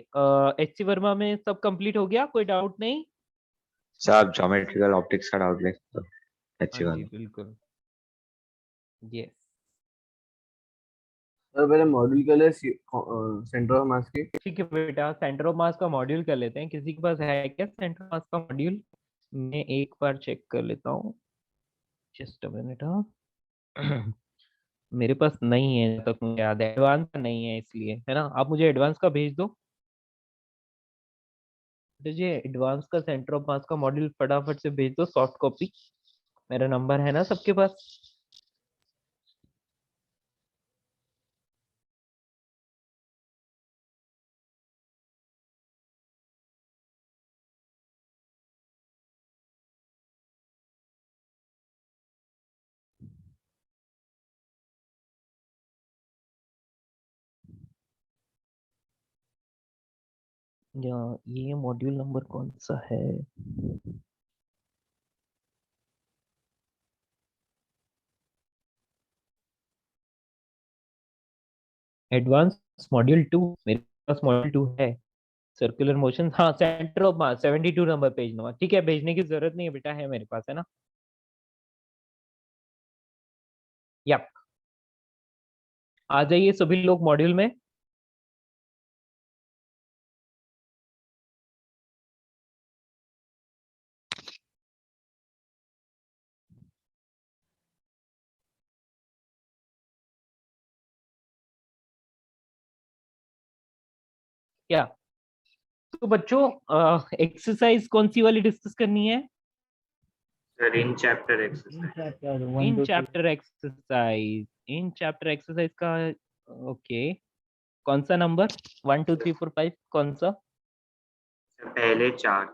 एच सी वर्मा में सब कंप्लीट हो गया, कोई डाउट नहीं? सर आप ज्योमेट्रिकल ऑप्टिक्स का डाउट ले सकते हो, अच्छी हाँ बात जी है। बिल्कुल, यस। सर पहले मॉड्यूल के लिए सेंटर ऑफ मास की। ठीक है बेटा, सेंटर ऑफ मास का मॉड्यूल कर लेते हैं। किसी के पास है क्या सेंटर ऑफ मास का मॉड्यूल? मैं एक बार चेक कर लेता हूँ, जस्ट अ मिनट। हाँ मेरे पास नहीं है, जब तक मुझे याद है एडवांस का नहीं है, इसलिए है ना। आप मुझे एडवांस का भेज दो, मुझे एडवांस का सेंटर ऑफ मास का मॉड्यूल फटाफट से भेज दो, सॉफ्ट कॉपी। मेरा नंबर है ना सबके पास? या ये मॉड्यूल नंबर कौन सा है? एडवांस मॉड्यूल 2, मेरे पास मॉड्यूल 2 है। सर्कुलर मोशन, हाँ centre of mass 72 number page number, ठीक है। भेजने की जरूरत नहीं है बेटा, है मेरे पास, है ना। यप, आ जाइए सभी लोग मॉड्यूल में। क्या तो बच्चों, एक्सरसाइज कौन सी वाली डिस्कस करनी है? Sir in chapter in exercise. Chapter 1 in 2 3। Chapter exercise, in chapter exercise का। ओके, कौन सा नंबर? 1 2 3 4 5 कौन सा? पहले 4।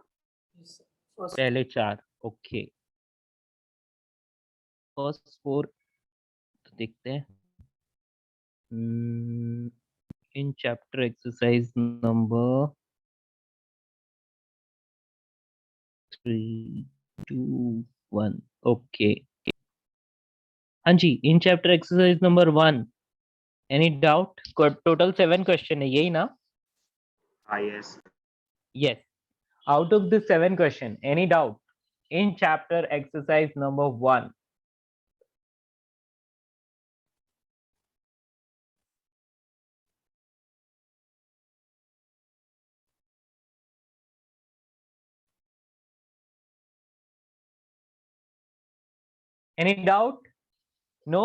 पहले 4, ओके। फर्स्ट 4 तो देखते हैं। In chapter exercise number 3 2 1, okay. हाँ जी, in chapter exercise number 1, any doubt? Total 7 question है, यही ना? हाँ yes. Yes. Out of the 7 question, any doubt in chapter exercise number 1? Any doubt? No?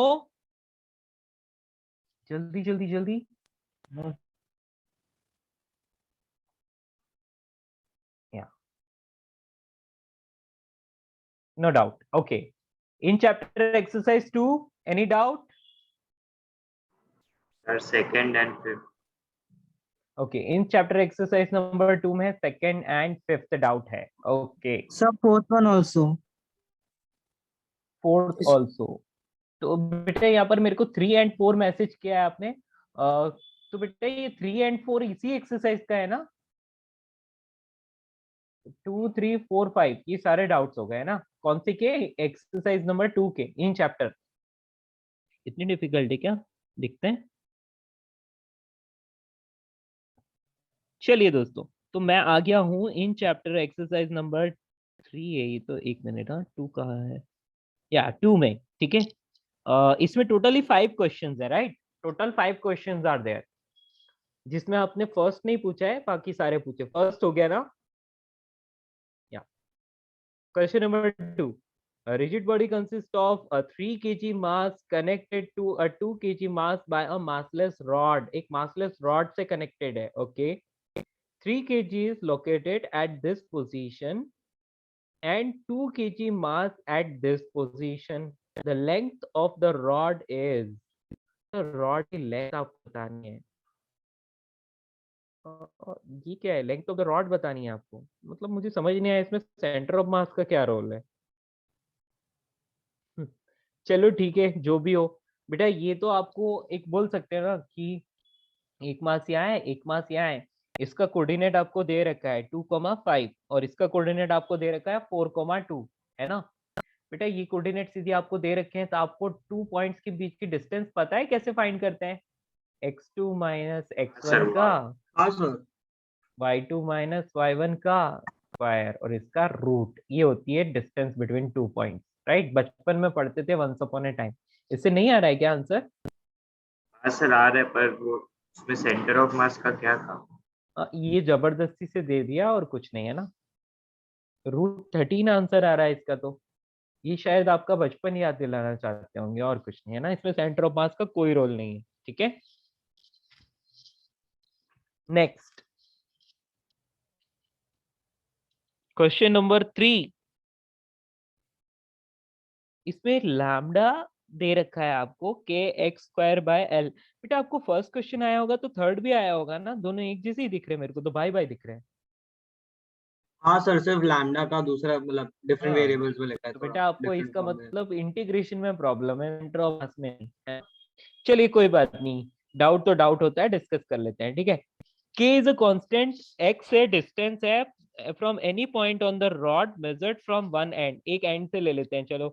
जल्दी जल्दी जल्दी। No Yeah, no doubt. Okay. In chapter exercise 2, any doubt? Sir second and fifth. Okay. In chapter exercise number 2 में second and fifth doubt है। Okay. Sir, fourth one also. Fourth also. तो बेटा यहाँ पर मेरे को 3 and 4 मैसेज किया है आपने। तो बेटा ये 3 and 4 इसी एक्सरसाइज का है ना? 2 3 4 5 ये सारे डाउट्स हो गए ना? कौन से के? एक्सरसाइज नंबर 2 के इन चैप्टर। इतनी डिफिकल्ट है क्या? देखते हैं। चलिए दोस्तों, तो मैं आ गया हूं इन चैप्टर एक्सरसाइज नंबर 3 है ये तो, एक मिनट, हाँ 2 कहाँ है, या 2 में, ठीक है। इसमें टोटली 5 क्वेश्चंस है, right, total 5 questions are there, जिसमें आपने फर्स्ट नहीं पूछा है, बाकी सारे पूछे, फर्स्ट हो गया ना। या question number 2, a rigid body consists of a 3 kg mass connected to a 2 kg mass by a massless rod, एक massless rod से connected है, okay, 3 kg is located at this position and 2 kg mass at this position, the length of the rod is, the rod की length आपको बतानी है। ये क्या है, लेंथ ऑफ द रॉड बतानी है आपको, मतलब मुझे समझ नहीं आया इसमें सेंटर ऑफ मास का क्या रोल है। चलो ठीक है, जो भी हो बेटा, ये तो आपको एक बोल सकते हैं ना कि एक मास यहाँ है, एक मास यहाँ है, इसका कोऑर्डिनेट आपको दे रखा है 2,5 और इसका कोऑर्डिनेट आपको दे रखा है 4,2, है ना बेटा। ये कोऑर्डिनेट सीधे आपको दे रखे हैं, तो आपको 2 पॉइंट्स के बीच की डिस्टेंस पता है कैसे फाइंड करते हैं, x2 माइनस x1 का, हाँ सर। y2 माइनस y1 का स्क्वायर और इसका रूट, ये होती है डिस्टेंस बिटवीन 2 पॉइंट्स, राइट। बचपन में पढ़ते थे वंस अपॉन ए टाइम। इससे नहीं आ रहा है क्या आंसर? हाँ सर आ रहा है, पर वो उसमें सेंटर ऑफ मास का क्या था? ये जबरदस्ती से दे दिया और कुछ नहीं है ना। √13 आंसर आ रहा है इसका, तो ये शायद आपका बचपन याद दिलाना चाहते होंगे और कुछ नहीं है ना, इसमें सेंटर ऑफ मास का कोई रोल नहीं है, ठीक है। नेक्स्ट क्वेश्चन नंबर 3, इसमें लैम्डा दे रखा है आपको kx²/l। बेटा आपको फर्स्ट क्वेश्चन आया होगा तो थर्ड भी आया होगा ना, दोनों एक जैसे ही दिख रहे हैं मेरे को, तो भाई भाई दिख रहे हैं। हाँ सर, सिर्फ लैम्डा का दूसरा मतलब डिफरेंट हाँ, वेरिएबल्स में लिखा है, तो थोड़ा बेटा आपको डिफरेंट इसका फॉर्म में। मतलब इंटीग्रेशन में प्रॉब्लम है, सेंटर ऑफ मास में नहीं है। चलिए कोई बात नहीं, डाउट तो डाउट होता है, डिस्कस कर लेते हैं, ठीक है। k is a constant, x से डिस्टेंस है from any point on the rod measured from one and, एक एंड से ले लेते हैं चलो,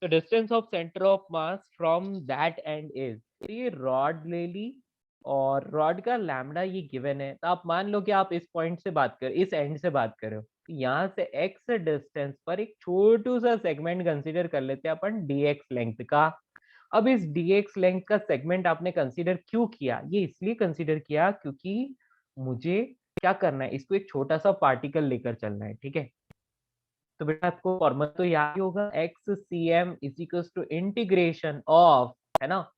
तो distance of centre of mass from that and is, तो ये रॉड ले ली और रॉड का लैम्डा ये गिवन है, तो आप मान लो कि आप इस पॉइंट से बात कर, इस एंड से बात कर रहे हो, तो यहाँ से x डिस्टेंस पर एक छोटू सा सेगमेंट कंसीडर कर लेते हैं अपन dx लेंथ का। अब इस dx लेंथ का सेगमेंट आपने कंसीडर क्यों किया? ये इसलिए कंसीडर किया क्योंकि मुझे क्या करना है, इसको एक छोटा सा पार्टिकल लेकर चलना है, ठीक है। तो बेटा आपको फॉर्मूला तो याद ही होगा, xcm is equals to integration of, है ना।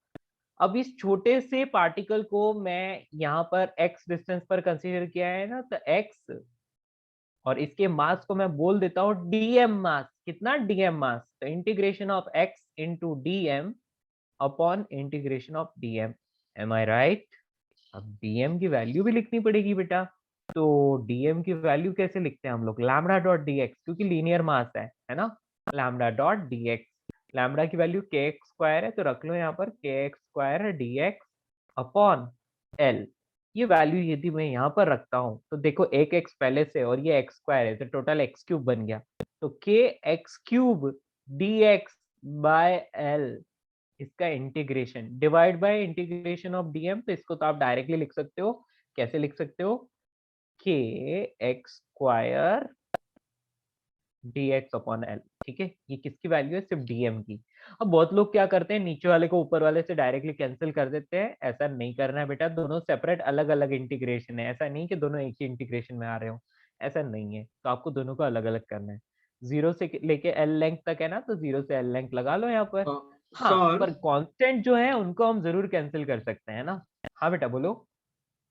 अब इस छोटे से पार्टिकल को मैं यहाँ पर x डिस्टेंस पर कंसीडर किया है ना, तो x और इसके मास को मैं बोल देता हूँ dm मास, कितना dm मास, तो integration of x into dm upon integration of dm, am I right. अब dm की वैल्यू भी लिखनी पड़ेगी बेटा, तो dm की वैल्यू कैसे लिखते हैं हम लोग, लैम्डा डॉट dx, क्योंकि लीनियर मास है ना, लैम्डा डॉट dx, लैम्डा की वैल्यू kx² है, तो रख लो यहाँ पर kx² dx अपॉन l। ये वैल्यू यदि मैं यहाँ पर रखता हूँ तो देखो एक x पहले से और ये x² है, तो टोटल x³ बन गया, तो kx³ dx बाय l, इसका integration divide by integration of dm, तो इसको तो आप डायरेक्टली लिख सकते हो, कैसे लिख सकते हो, kx² dx अपॉन l, ठीक है। ये किसकी वैल्यू है, सिर्फ dm की। अब बहुत लोग क्या करते हैं, नीचे वाले को ऊपर वाले से डायरेक्टली कैंसिल कर देते हैं, ऐसा नहीं करना है बेटा, दोनों सेपरेट अलग अलग इंटीग्रेशन है, ऐसा नहीं कि दोनों एक ही इंटीग्रेशन में आ रहे हो, ऐसा नहीं है, तो आपको दोनों को अलग अलग करना है। 0 से लेके l लेंथ तक है ना, तो 0 से l लेंथ लगा लो यहाँ पर। हाँ, सर पर कांस्टेंट जो है उनको हम जरूर कैंसिल कर सकते हैं ना। हाँ बेटा बोलो।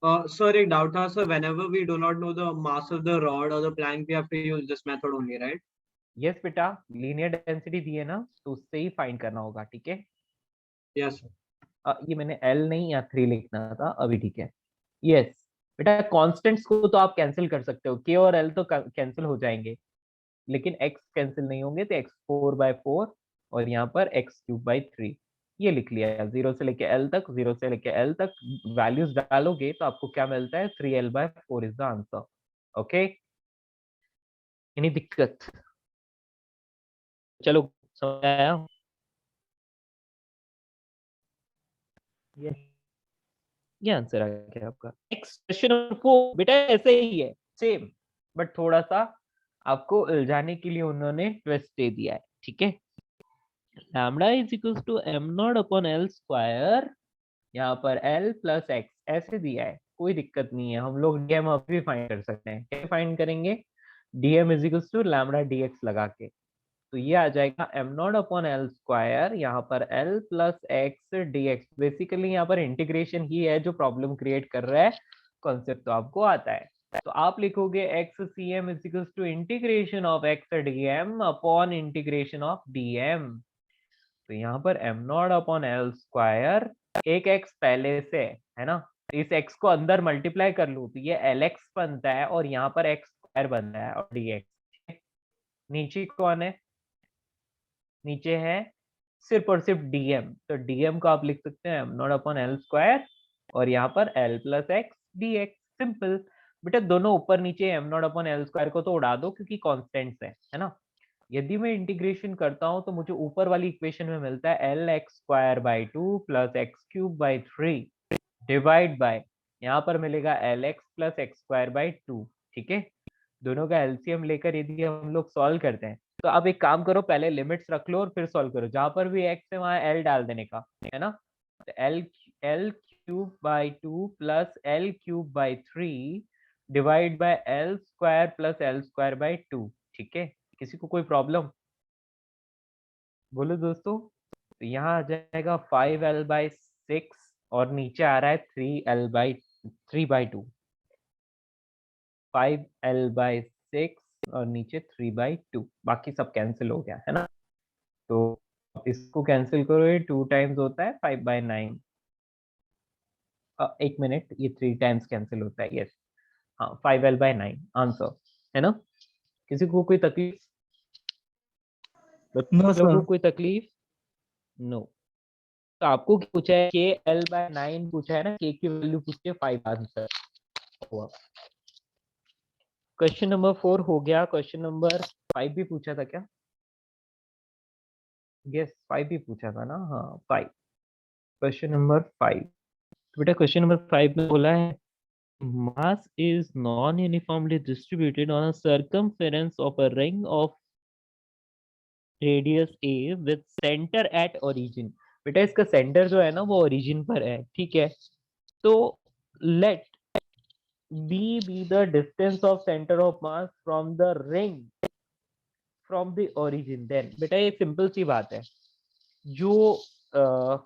सर एक डाउट था sir, whenever we do not know the mass of the rod or the plank, we have to use this method only, right? Yes बेटा, लीनियर डेंसिटी दी है ना, तो उससे ही फाइंड करना होगा, ठीक है। Yes sir. ये मैंने l नहीं या 3 लिखना था, अभी ठीक है। यस बेटा, कांस्टेंट्स को तो आप कैंसिल कर सकते हो, k और l तो कैंसिल हो जाएंगे, लेकिन x कैंसिल नहीं होंगे, तो x4/4 और यहाँ पर x3/3, ये लिख लिया। 0 से लेके l तक, 0 से लेके l तक वैल्यूज डालोगे तो आपको क्या मिलता है, 3l/4 is the answer, okay. Any दिक्कत? चलो समझ आया। ये आंसर आ गया आपका। नेक्स्ट क्वेश्चन नंबर 4, बेटा ऐसे ही है सेम, बट थोड़ा सा आपको उलझाने के लिए उन्होंने ट्विस्ट दे दिया है, ठीक है। Lambda is equal to m naught upon l square, यहाँ पर एल प्लस एक्स ऐसे दिया है, कोई दिक्कत नहीं है, हम लोग डीएम अब भी फाइंड कर सकते हैं। क्या फाइंड करेंगे? Dm is equal to lambda dx लगा के, तो ये आ जाएगा m naught upon l square, यहाँ पर l plus x d x. Basically यहाँ पर इंटीग्रेशन ही है जो प्रॉब्लम क्रिएट कर रहा है, कॉन्सेप्ट तो आपको आता है। तो आप लिखोगे x C M is equal to integration of x d m upon integration of d m. तो यहाँ पर m naught upon l square, एक एक्स पहले से है ना, इस एक्स को अंदर मल्टीप्लाई कर लूँ तो ये एल एक्स बनता है और यहाँ पर एक्स स्क्वायर बनता है और डी एक्स। नीचे कौन है? नीचे है सिर्फ और सिर्फ डीएम, तो डीएम को आप लिख सकते हैं M naught upon l square और यहाँ पर l plus x d x. Simple बेटा, दोनों ऊपर नीचे M naught upon l square को तो उड़ा दो क्योंकि कॉन्स्टेंट्स है ना। यदि मैं इंटीग्रेशन करता हूं तो मुझे ऊपर वाली इक्वेशन में मिलता है L x square by 2 plus x cube by 3 divide by, यहाँ पर मिलेगा L x plus x square by 2, ठीक है। दोनों का एलसीएम लेकर यदि हम लोग सॉल्व करते हैं तो अब एक काम करो, पहले लिमिट्स रख लो और फिर सॉल्व करो। जहां पर भी एक्स है वहां एल डाल देने का, है ना। तो L L cube by 2 plus L cube by 3 divide by L square plus L square by 2, ठीक है। किसी को कोई प्रॉब्लम? बोलो दोस्तों। तो यहाँ आ जाएगा 5l बाई 6 और नीचे आ रहा है 3l बाई 3/2, 5l बाई 6 और नीचे 3/2, बाकी सब कैंसिल हो गया है ना। तो इसको कैंसिल करो, ये 2 टाइम्स होता है 5/9। एक मिनट, ये 3 टाइम्स कैंसिल होता है, यस। हाँ, 5l/9 आंसर, है ना। किसी को कोई तकलीफ? No, बच्चों को sir. कोई तकलीफ? नो। तो आपको क्या पूछा है? के l/9 पूछा है ना, के की वैल्यू पूछी है 5, आंसर हुआ। क्वेश्चन नंबर 4 हो गया। क्वेश्चन नंबर 5 भी पूछा था क्या? यस, 5 भी पूछा था ना, हाँ 5। क्वेश्चन नंबर 5, तो बेटा क्वेश्चन नंबर 5 में बोला है mass is non-uniformly distributed on a circumference of a ring of radius a with center at origin। बेटा इसका सेंटर जो है ना वो ओरिजिन पर है, ठीक है। तो let b be the distance of center of mass from the ring from the origin, then बेटा ये सिंपल सी बात है। जो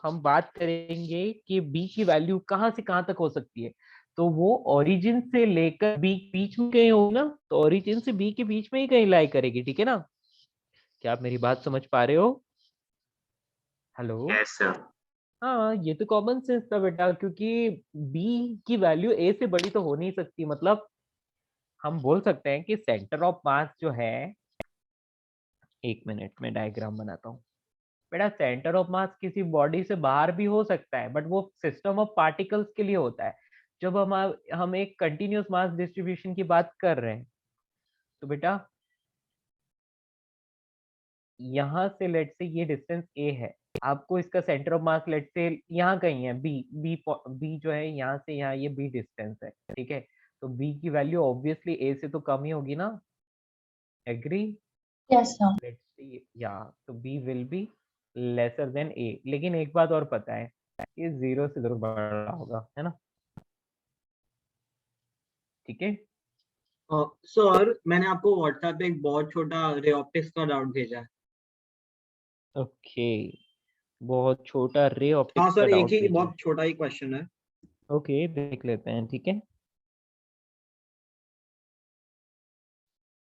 हम बात करेंगे कि b की वैल्यू कहाँ से कहाँ तक हो सकती है, तो वो ओरिजिन से लेकर b बीच में कहीं होगी ना, तो ओरिजिन से b के बीच में ही कहीं लाई करेगी, ठीक है ना। क्या आप मेरी बात समझ पा रहे हो? हेलो। Yes sir. हाँ, ये तो कॉमन सेंस था बेटा, क्योंकि b की वैल्यू a से बड़ी तो हो नहीं सकती। मतलब हम बोल सकते हैं कि सेंटर ऑफ मास जो है, एक मिनट में डायग्राम बनाता हूँ बेटा। सेंटर ऑफ मास किसी बॉडी से बाहर भी हो सकता है, बट वो सिस्टम ऑफ पार्टिकल्स के लिए होता है। जब हम एक कंटिन्यूअस मास डिस्ट्रीब्यूशन की बात कर रहे हैं, तो बेटा यहाँ से लेट से ये डिस्टेंस a है, आपको इसका सेंटर ऑफ मास लेट से यहाँ कहीं है, b जो है यहाँ से यहाँ, ये b डिस्टेंस है, ठीक है। तो b की वैल्यू ऑब्वियसली a से तो कम ही होगी ना, agree? Yes, sir. Let's see, या तो b will be lesser than a। लेकिन एक बात और पता है, ये 0 से जरूर बड़ा होगा, है ना, ठीक है। सर मैंने आपको व्हाट्सएप पे एक बहुत छोटा रे ऑप्टिक्स का डाउट भेजा है। ओके, बहुत छोटा रे हाँ ऑप्टिक्स का सर, एक डाउट ही भेजा है। बहुत छोटा ही क्वेश्चन है। ओके, देख लेते हैं, ठीक है।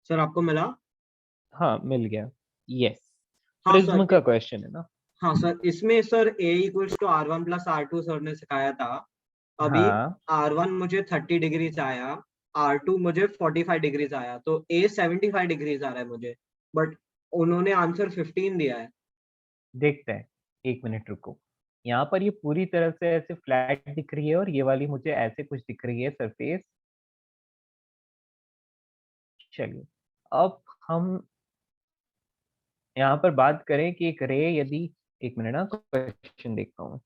सर आपको मिला? हाँ, मिल गया, यस। हाँ प्रिज्म सर। का क्वेश्चन है ना। हाँ सर, इसमें sir a equals to R1 plus R2 sir ने सिखाया था। अभी हाँ, R1 मुझे 30 डिग्रीज आया, R2 मुझे 45 डिग्रीज आया, तो a 75 डिग्रीज आ रहा है मुझे, बट उन्होंने आंसर 15 दिया है। देखते हैं, एक मिनट रुको। यहाँ पर ये पूरी तरह से ऐसे फ्लैट दिख रही है और ये वाली मुझे ऐसे कुछ दिख रही है सरफेस। चलिए, अब हम यहाँ पर बात करें कि एक रे यदि, एक मिनट ना क्वेश्चन देखता हूँ।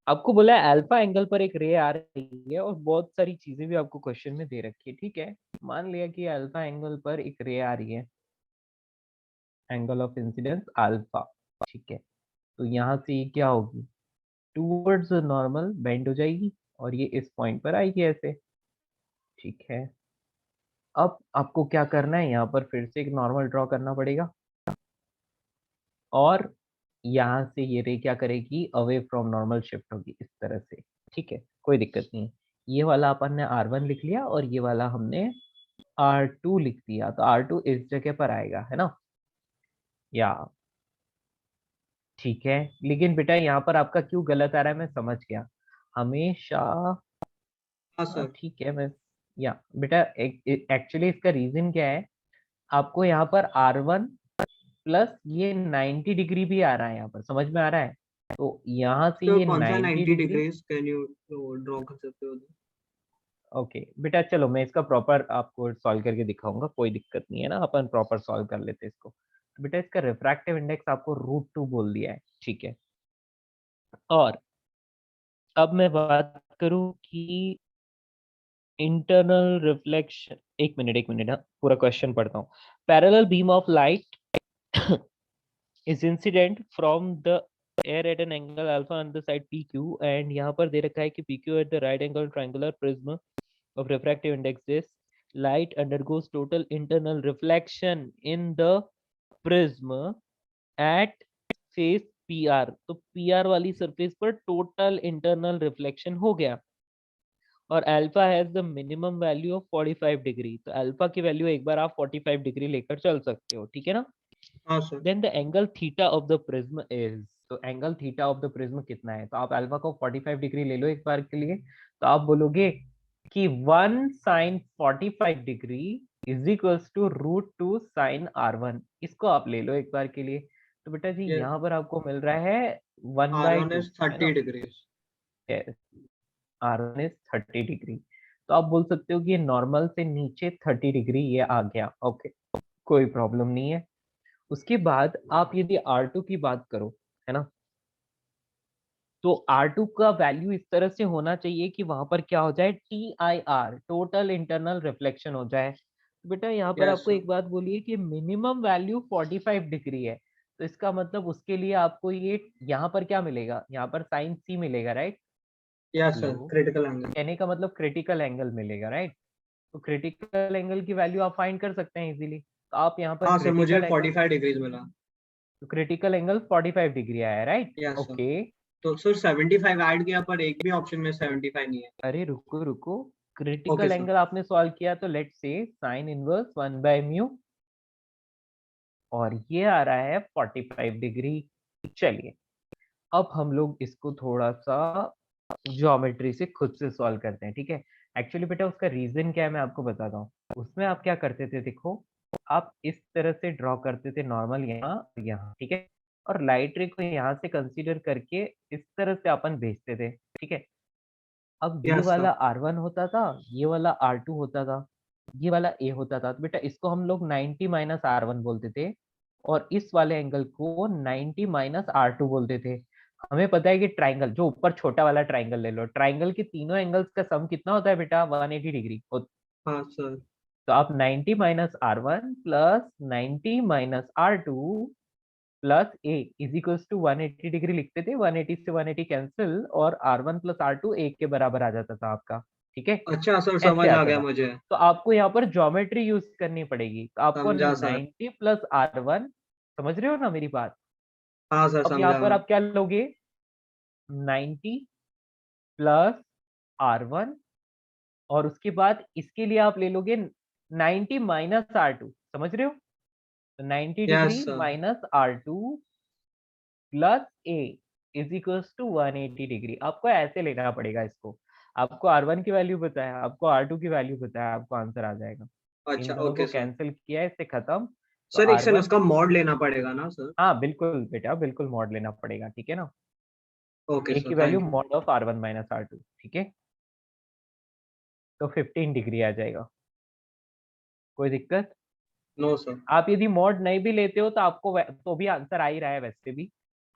आपको बोला है अल्फा एंगल पर एक रे आ रही है और बहुत सारी चीजें भी आपको क्वेश्चन में दे रखी है, ठीक है। मान लिया कि अल्फा एंगल पर एक रे आ रही है, एंगल ऑफ इंसिडेंस अल्फा, ठीक है। तो यहाँ से ये क्या होगी, टूवर्ड्स नॉर्मल बेंड हो जाएगी और ये इस पॉइंट पर आएगी ऐसे, ठीक है। अब आपको क्या करना है, यहाँ पर फिर से एक नॉर्मल ड्रॉ करना पड़ेगा और यहाँ से ये रे क्या करेगी, अवे फ्रॉम नॉर्मल शिफ्ट होगी इस तरह से, ठीक है। कोई दिक्कत नहीं है। ये वाला अपन ने R1 लिख लिया और ये वाला हमने R2 लिख दिया, तो R2 इस जगह पर आएगा, है ना, या ठीक है। लेकिन बेटा यहाँ पर आपका क्यों गलत आ रहा है मैं समझ गया। हमेशा हाँ सर। ठीक है, मैं या बेटा एक्चुअली इसका रीजन क्या है, आपको यहाँ पर R1 प्लस ये 90 डिग्री भी आ रहा है, यहाँ पर समझ में आ रहा है। तो यहाँ से तो ये कौन सा 90 90 degree, degrees can you draw कर सकते हो? ओके बेटा चलो मैं इसका प्रॉपर आपको सॉल्व करके दिखाऊंगा, कोई दिक्कत नहीं है ना, अपन प्रॉपर सॉल्व कर लेते हैं इसको। तो बेटा इसका रिफ्रैक्टिव इंडेक्स आपको √2 बोल दिया है, ठीक है। और अब मैं बात करूं कि इंटरनल रिफ्लेक्शन, एक मिनट हाँ, पूरा क्वेश्चन पढ़ता हूँ। Parallel beam of light is incident from the air at an angle alpha on the side PQ, and यहाँ पर दे रखा है कि PQ at the right angle triangular prism of refractive index this light undergoes total internal reflection in the prism at face PR। तो PR वाली surface पर total internal reflection हो गया और alpha has the minimum value of 45 degree. तो alpha की value एक बार आप 45 डिग्री लेकर चल सकते हो, ठीक है ना। हाँ sir. Then the angle theta of the prism is, तो angle theta of the prism कितना है, तो आप अल्फा को 45 डिग्री ले लो एक बार के लिए, तो आप बोलोगे कि 1 sin 45 degree is equals to √2 sin R1। इसको आप ले लो एक बार के लिए, तो बेटा जी ये यहाँ पर आपको मिल रहा है 1/2, R1 is है ना। 30 डिग्रीज। R1 is 30 डिग्री, तो आप बोल सकते हो कि ये नॉर्मल से नीचे 30 डिग्री ये आ गया, ओके कोई प्रॉब्लम नहीं है। उसके बाद आप यदि R2 की बात करो, है ना, तो R2 का वैल्यू इस तरह से होना चाहिए कि वहां पर क्या हो जाए, TIR टोटल इंटरनल रिफ्लेक्शन हो जाए। तो बेटा यहाँ पर यस आपको सर। एक बात बोलिए कि मिनिमम वैल्यू 45 डिग्री है, तो इसका मतलब उसके लिए आपको ये यहाँ पर क्या मिलेगा, यहाँ पर sin C मिलेगा, right. Yes sir, hello, critical angle. कहने का मतलब क्रिटिकल एंगल मिलेगा, राइट। तो क्रिटिकल एंगल की वैल्यू आप फाइंड कर सकते हैं इजीली, तो आप यहाँ पर हाँ सर, मुझे क्रिटिकल एंगल, 45 डिग्रीज मिला। तो क्रिटिकल एंगल 45 डिग्री आया, राइट, यस सर। ओके। तो सर 75 ऐड किया पर एक भी ऑप्शन में 75 नहीं है। अरे रुको रुको, ओके क्रिटिकल सर। एंगल आपने सॉल्व किया तो लेट से साइन इनवर्स 1/μ और ये आ रहा है 45 डिग्री। चलिए अब हम लोग इसको थोड़ा सा ज्योमेट्री से खुद से सॉल्व करते हैं, ठीक है। एक्चुअली बेटा उसका रीजन क्या है मैं आपको बताता हूँ। उसमें आप क्या करते थे, देखो आप इस तरह से ड्रॉ करते थे नॉर्मल यहाँ यहाँ, ठीक है, और लाइट रे को यहाँ से कंसीडर करके इस तरह से अपन भेजते थे, ठीक है। अब ये यस सर। वाला R1 होता था, ये वाला R2 होता था, ये वाला A होता था, तो बेटा इसको हम लोग 90 माइनस R1 बोलते थे और इस वाले एंगल को 90 माइनस R2 बोलते थे। हमें पता है कि ट्राइंगल, जो ऊपर छोटा वाला ट्राइंगल ले लो, ट्राइंगल के तीनों एंगल्स का सम कितना होता है बेटा, 180 डिग्री। हाँ सर। तो आप 90 minus R1 plus 90 minus R2 plus a is equals to 180 degree लिखते थे, 180 से 180 कैंसिल और R1 प्लस R2 एक के बराबर आ जाता था आपका, ठीक है, अच्छा सर, ऐसे समझ आ आता गया था। मुझे। तो आपको यहाँ पर ज्योमेट्री यूज करनी पड़ेगी, तो आपको समझा सर। 90 प्लस R1, समझ रहे हो ना मेरी बात। हाँ सर, अब यहाँ समझा पर मैं। आप क्या लोगे, 90 प्लस R1 और उसके बाद इसके लिए आप ले लोगे 90 माइनस R2, समझ रहे हो, तो 90 yes degree sir. Minus R2 plus a is equals to 180 degree. आपको ऐसे लेना पड़ेगा इसको, आपको R1 की वैल्यू पता है, आपको R2 की वैल्यू पता है, आपको आंसर आ जाएगा। इन अच्छा, दोनों को ओके सर। कैंसिल किया इससे खत्म, तो सर एक सेकंड, R1, उसका मॉड लेना पड़ेगा ना सर? हाँ बिल्कुल बेटा बिल्कुल मॉड लेना पड़ेगा, ठीक है ना। ओके ए सर, की value thank you. Mod of R1 minus R2, ठीक है, तो 15 डिग्री आ जाएगा, कोई दिक्कत। No sir. आप यदि मॉड नहीं भी लेते हो तो आपको तो भी आंसर आ ही रहा है वैसे भी,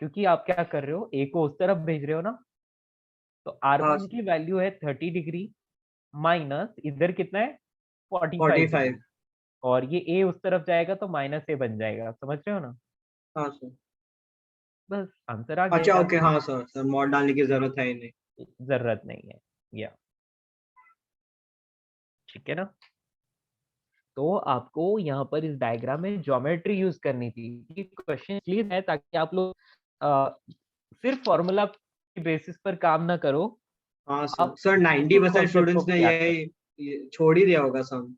क्योंकि आप क्या कर रहे हो, ए को उस तरफ भेज रहे हो ना, तो R1 हाँ, की वैल्यू है 30 डिग्री माइनस इधर कितना है 45 45। डिग्री, और ये A उस तरफ जाएगा तो माइनस A बन जाएगा, समझ रहे हो ना? हाँ सर। बस आंसर आ अच्छा गया, ओके, हाँ सर, सर मॉड डालने की जरूरत है ही नहीं। जरूरत नहीं है, या ठीक है ना? तो आपको यहाँ पर इस डायग्राम में ज्योमेट्री यूज करनी थी। ये क्वेश्चन इसलिए है ताकि आप लोग सिर्फ फॉर्मूला के बेसिस पर काम ना करो, हाँ सर, आप सर 90% कुछ कॉन्सेप्ट को स्टूडेंट्स ने याद करो। ये छोड़ ही दिया होगा सम।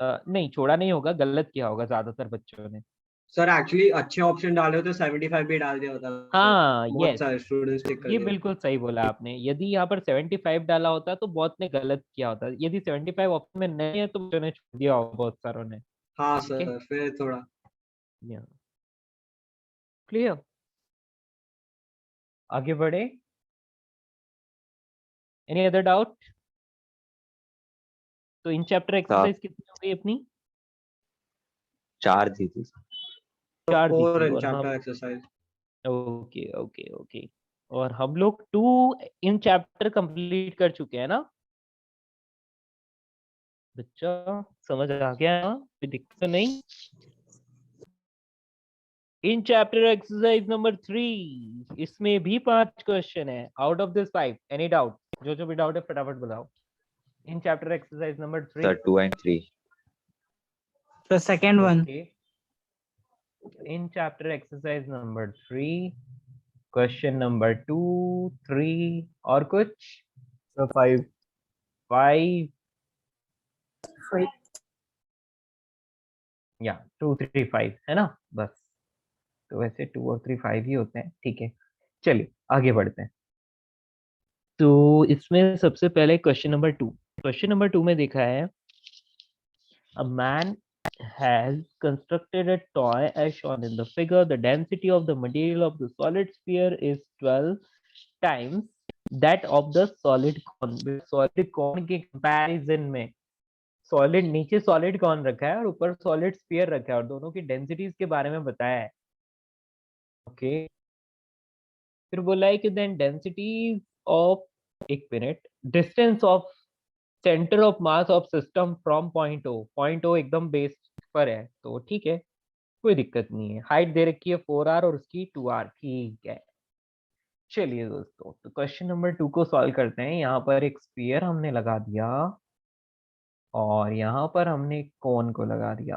नहीं छोड़ा नहीं होगा, गलत किया होगा ज्यादातर बच्चों ने। सर एक्चुअली अच्छे ऑप्शन डाले होते 75 भी डाल दिया होता सर। हाँ बहुत यस, सारे स्टूडेंट्स टिक कर ये दिए। बिल्कुल सही बोला आपने। यदि यहाँ पर 75 डाला होता तो बहुत ने गलत किया होता। यदि 75 ऑप्शन में नहीं है तो बच्चों ने छोड़ दिया होगा, बहुत सारों ने। हाँ ठीक है, सर, फिर थोड़ा। क्लियर? आगे बढ़े, एनी अदर डाउट? तो इन चैप्टर एक्सरसाइज कितनी हो गई अपनी? 4 थी। 4 दी 4 थी, इन और हम chapter exercise. Okay okay okay, और हम लोग 2 इन चैप्टर कंप्लीट कर चुके हैं ना बच्चा? समझ आ गया ना, कोई दिक्कत नहीं? इन चैप्टर एक्सरसाइज नंबर 3 इसमें भी 5 क्वेश्चन है out of this 5। Any doubt? जो भी डाउट है फटाफट बताओ। इन chapter exercise number 3। Sir, 2 and 3. The second one. Okay. In chapter exercise number 3, question number 2, 3 और कुछ Sir, 5. 5 या 2 3 5 है ना? बस, तो वैसे 2 और 3 5 ही होते हैं, ठीक है। चलिए आगे बढ़ते हैं। तो इसमें सबसे पहले क्वेश्चन नंबर 2। क्वेश्चन नंबर 2 में देखा है, a man has constructed a toy as shown in the figure. The density of the material of the solid sphere is 12 times that of the solid cone. solid cone के comparison में solid, नीचे solid cone रखा है और ऊपर solid sphere रखा है, और दोनों की डेंसिटीज के बारे में बताया है। ओके, फिर बोला है कि देन डेंसिटीज ऑफ, एक minute, distance of centre of mass of system from point O. Point O एकदम बेस पर है तो ठीक है, कोई दिक्कत नहीं है। हाइट दे रखी है 4r और उसकी 2r, ठीक है। चलिए दोस्तों, तो क्वेश्चन नंबर 2 को सॉल्व करते हैं। यहाँ पर एक स्फीयर हमने लगा दिया और यहाँ पर हमने कोन को लगा दिया।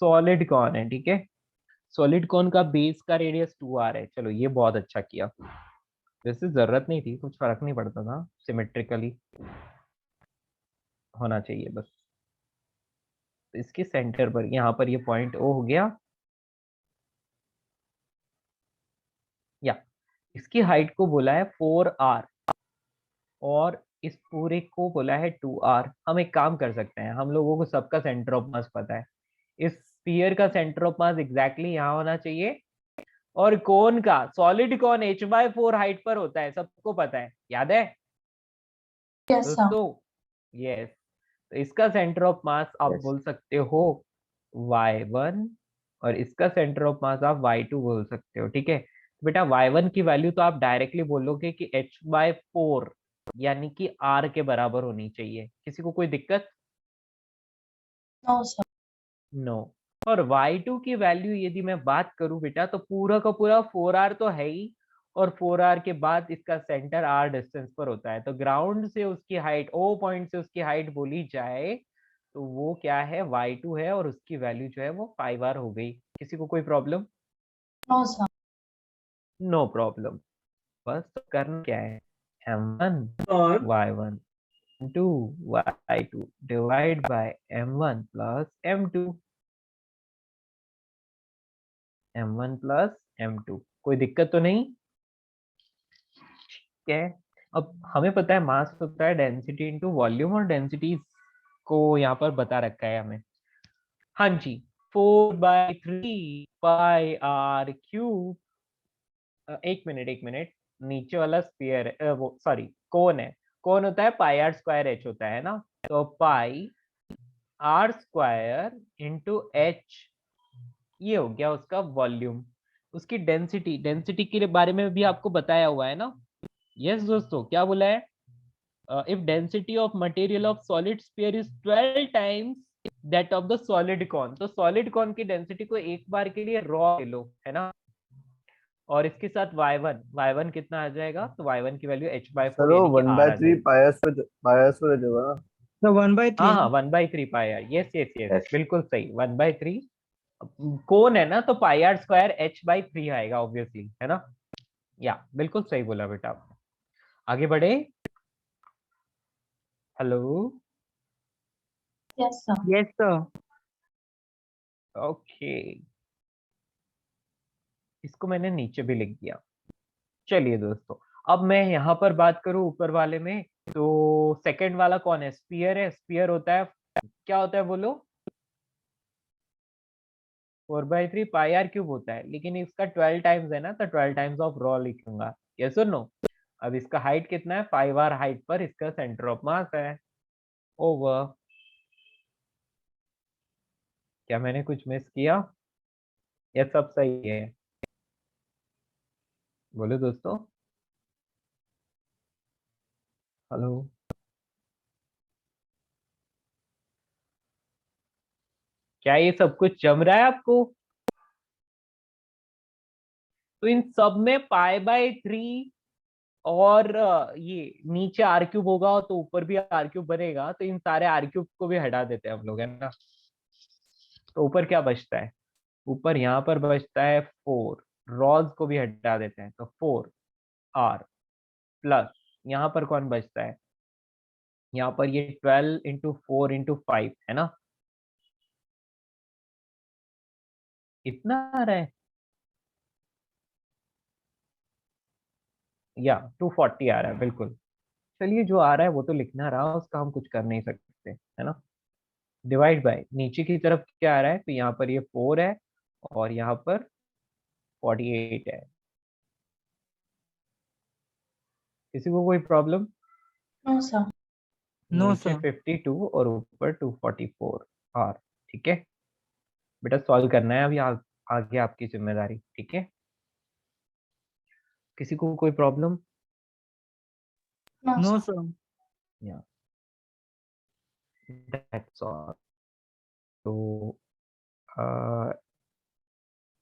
सॉलिड कौन है, ठीक है। सॉलिड कौन का बेस का रेडियस 2r है। चलो ये बहुत अच्छा किया, वैसे जरूरत नहीं थी, कुछ फर्क नहीं पड़ता था, सिमेट्रिकली होना चाहिए बस। इसके सेंटर पर यहाँ पर ये पॉइंट ओ हो गया, या इसकी हाइट को बोला है 4r और इस पूरे को बोला है 2r। हम एक काम कर सकते हैं, हम लोगों को सबका सेंटर ऑफ मास पता है। इस स्फीयर का सेंटर ऑफ मास एग्जैक्टली यहाँ होना चाहिए, और कोन का, सॉलिड कोन h/4 हाइट पर होता है, सबको पता है, याद है Yes, sir. दोस्तों? यस, तो इसका सेंटर ऑफ मास आप Yes. बोल सकते हो y1 और इसका सेंटर ऑफ मास आप y2 बोल सकते हो, ठीक है। बेटा y1 की वैल्यू तो आप डायरेक्टली बोलोगे कि h/4 यानी कि r के बराबर होनी चाहिए। किसी को कोई दिक्कत? No, sir. नो। और y2 की वैल्यू यदि मैं बात करूं बेटा, तो पूरा का पूरा 4r तो है ही, और 4r के बाद इसका सेंटर r डिस्टेंस पर होता है। तो ग्राउंड से उसकी हाइट, ओ पॉइंट से उसकी हाइट बोली जाए तो वो क्या है, y2 है, और उसकी वैल्यू जो है वो 5r हो गई। किसी को कोई problem? No, sir. No problem. बस तो करना क्या है, m1 और y1 2 y2 divide by m1 plus m2, m1 plus m2। कोई दिक्कत तो नहीं? ठीक है। अब हमें पता है मास होता है डेंसिटी इनटू वॉल्यूम, और डेंसिटी को यहाँ पर बता रखा है हमें। हाँ जी, 4/3 पाई r क्यूब। एक मिनट, नीचे वाला स्फीयर, वो सॉरी कोन है। कोन होता है पाई r स्क्वायर h होता है ना, तो पाई r स्क्वायर इंटू h, ये हो गया उसका वॉल्यूम। उसकी डेंसिटी, डेंसिटी के बारे में भी आपको बताया हुआ है ना, यस दोस्तों, क्या बोला है? If density of material of solid sphere is 12 times that of the solid cone, तो सॉलिड कॉन की डेंसिटी को एक बार के लिए रॉ ले लो, है ना, और इसके साथ y1 कितना आ जाएगा, तो y1 की वैल्यू h/4 सर वो यानी कि वन r बाय आ थ्री जाएगी। पायस पे जाएगा ना। तो 1/3 हाँ हाँ, 1/3 pi r, yes yes yes, Yes. बिल्कुल सही, 1/3 कौन है ना, तो पाई आर स्क्वायर h/3 आएगा ऑब्वियसली, है ना। या बिल्कुल सही बोला बेटा आपने। आगे बढ़े। Hello. Yes, sir. yes sir. Okay, इसको मैंने नीचे भी लिख दिया। चलिए दोस्तों, अब मैं यहाँ पर बात करूं ऊपर वाले में, तो सेकंड वाला कौन है? स्फीयर है। स्फीयर होता है, क्या होता है बोलो? 4/3 पाई आर क्यूब होता है, लेकिन इसका 12 टाइम्स है ना, तो 12 टाइम्स ऑफ रॉ लिखूंगा, यस और नो। अब इसका हाइट कितना है? 5r हाइट पर इसका सेंटर ऑफ मास है, ओवर। क्या मैंने कुछ मिस किया? ये सब सही है, बोलो दोस्तों। हेलो। क्या ये सब कुछ जम रहा है आपको? तो इन सब में π/3 और ये नीचे आर क्यूब होगा तो ऊपर भी आर क्यूब बनेगा, तो इन सारे आर क्यूब को भी हटा देते हैं हम लोग, है ना। तो ऊपर क्या बचता है? ऊपर यहाँ पर बचता है 4, रॉज को भी हटा देते हैं, तो 4r प्लस यहाँ पर कौन बचता है? यहाँ पर ये 12 इंटू 4 इंटू 5 है ना, इतना आ रहा है, या 240 आ रहा है, बिल्कुल। चलिए, जो आ रहा है वो तो लिखना रहा, उसका हम कुछ कर नहीं सकते, है ना। डिवाइड बाय नीचे की तरफ क्या आ रहा है, तो यहाँ पर ये 4 है और यहाँ पर 48 है। किसी को कोई प्रॉब्लम? No, sir. No नीचे sir. 52 और ऊपर 244 आर, ठीक है बेटा, सॉल्व करना है अभी। आगे आपकी जिम्मेदारी, ठीक है। किसी को कोई problem? No, No sir. sir. या दैट्स ऑल। तो अ,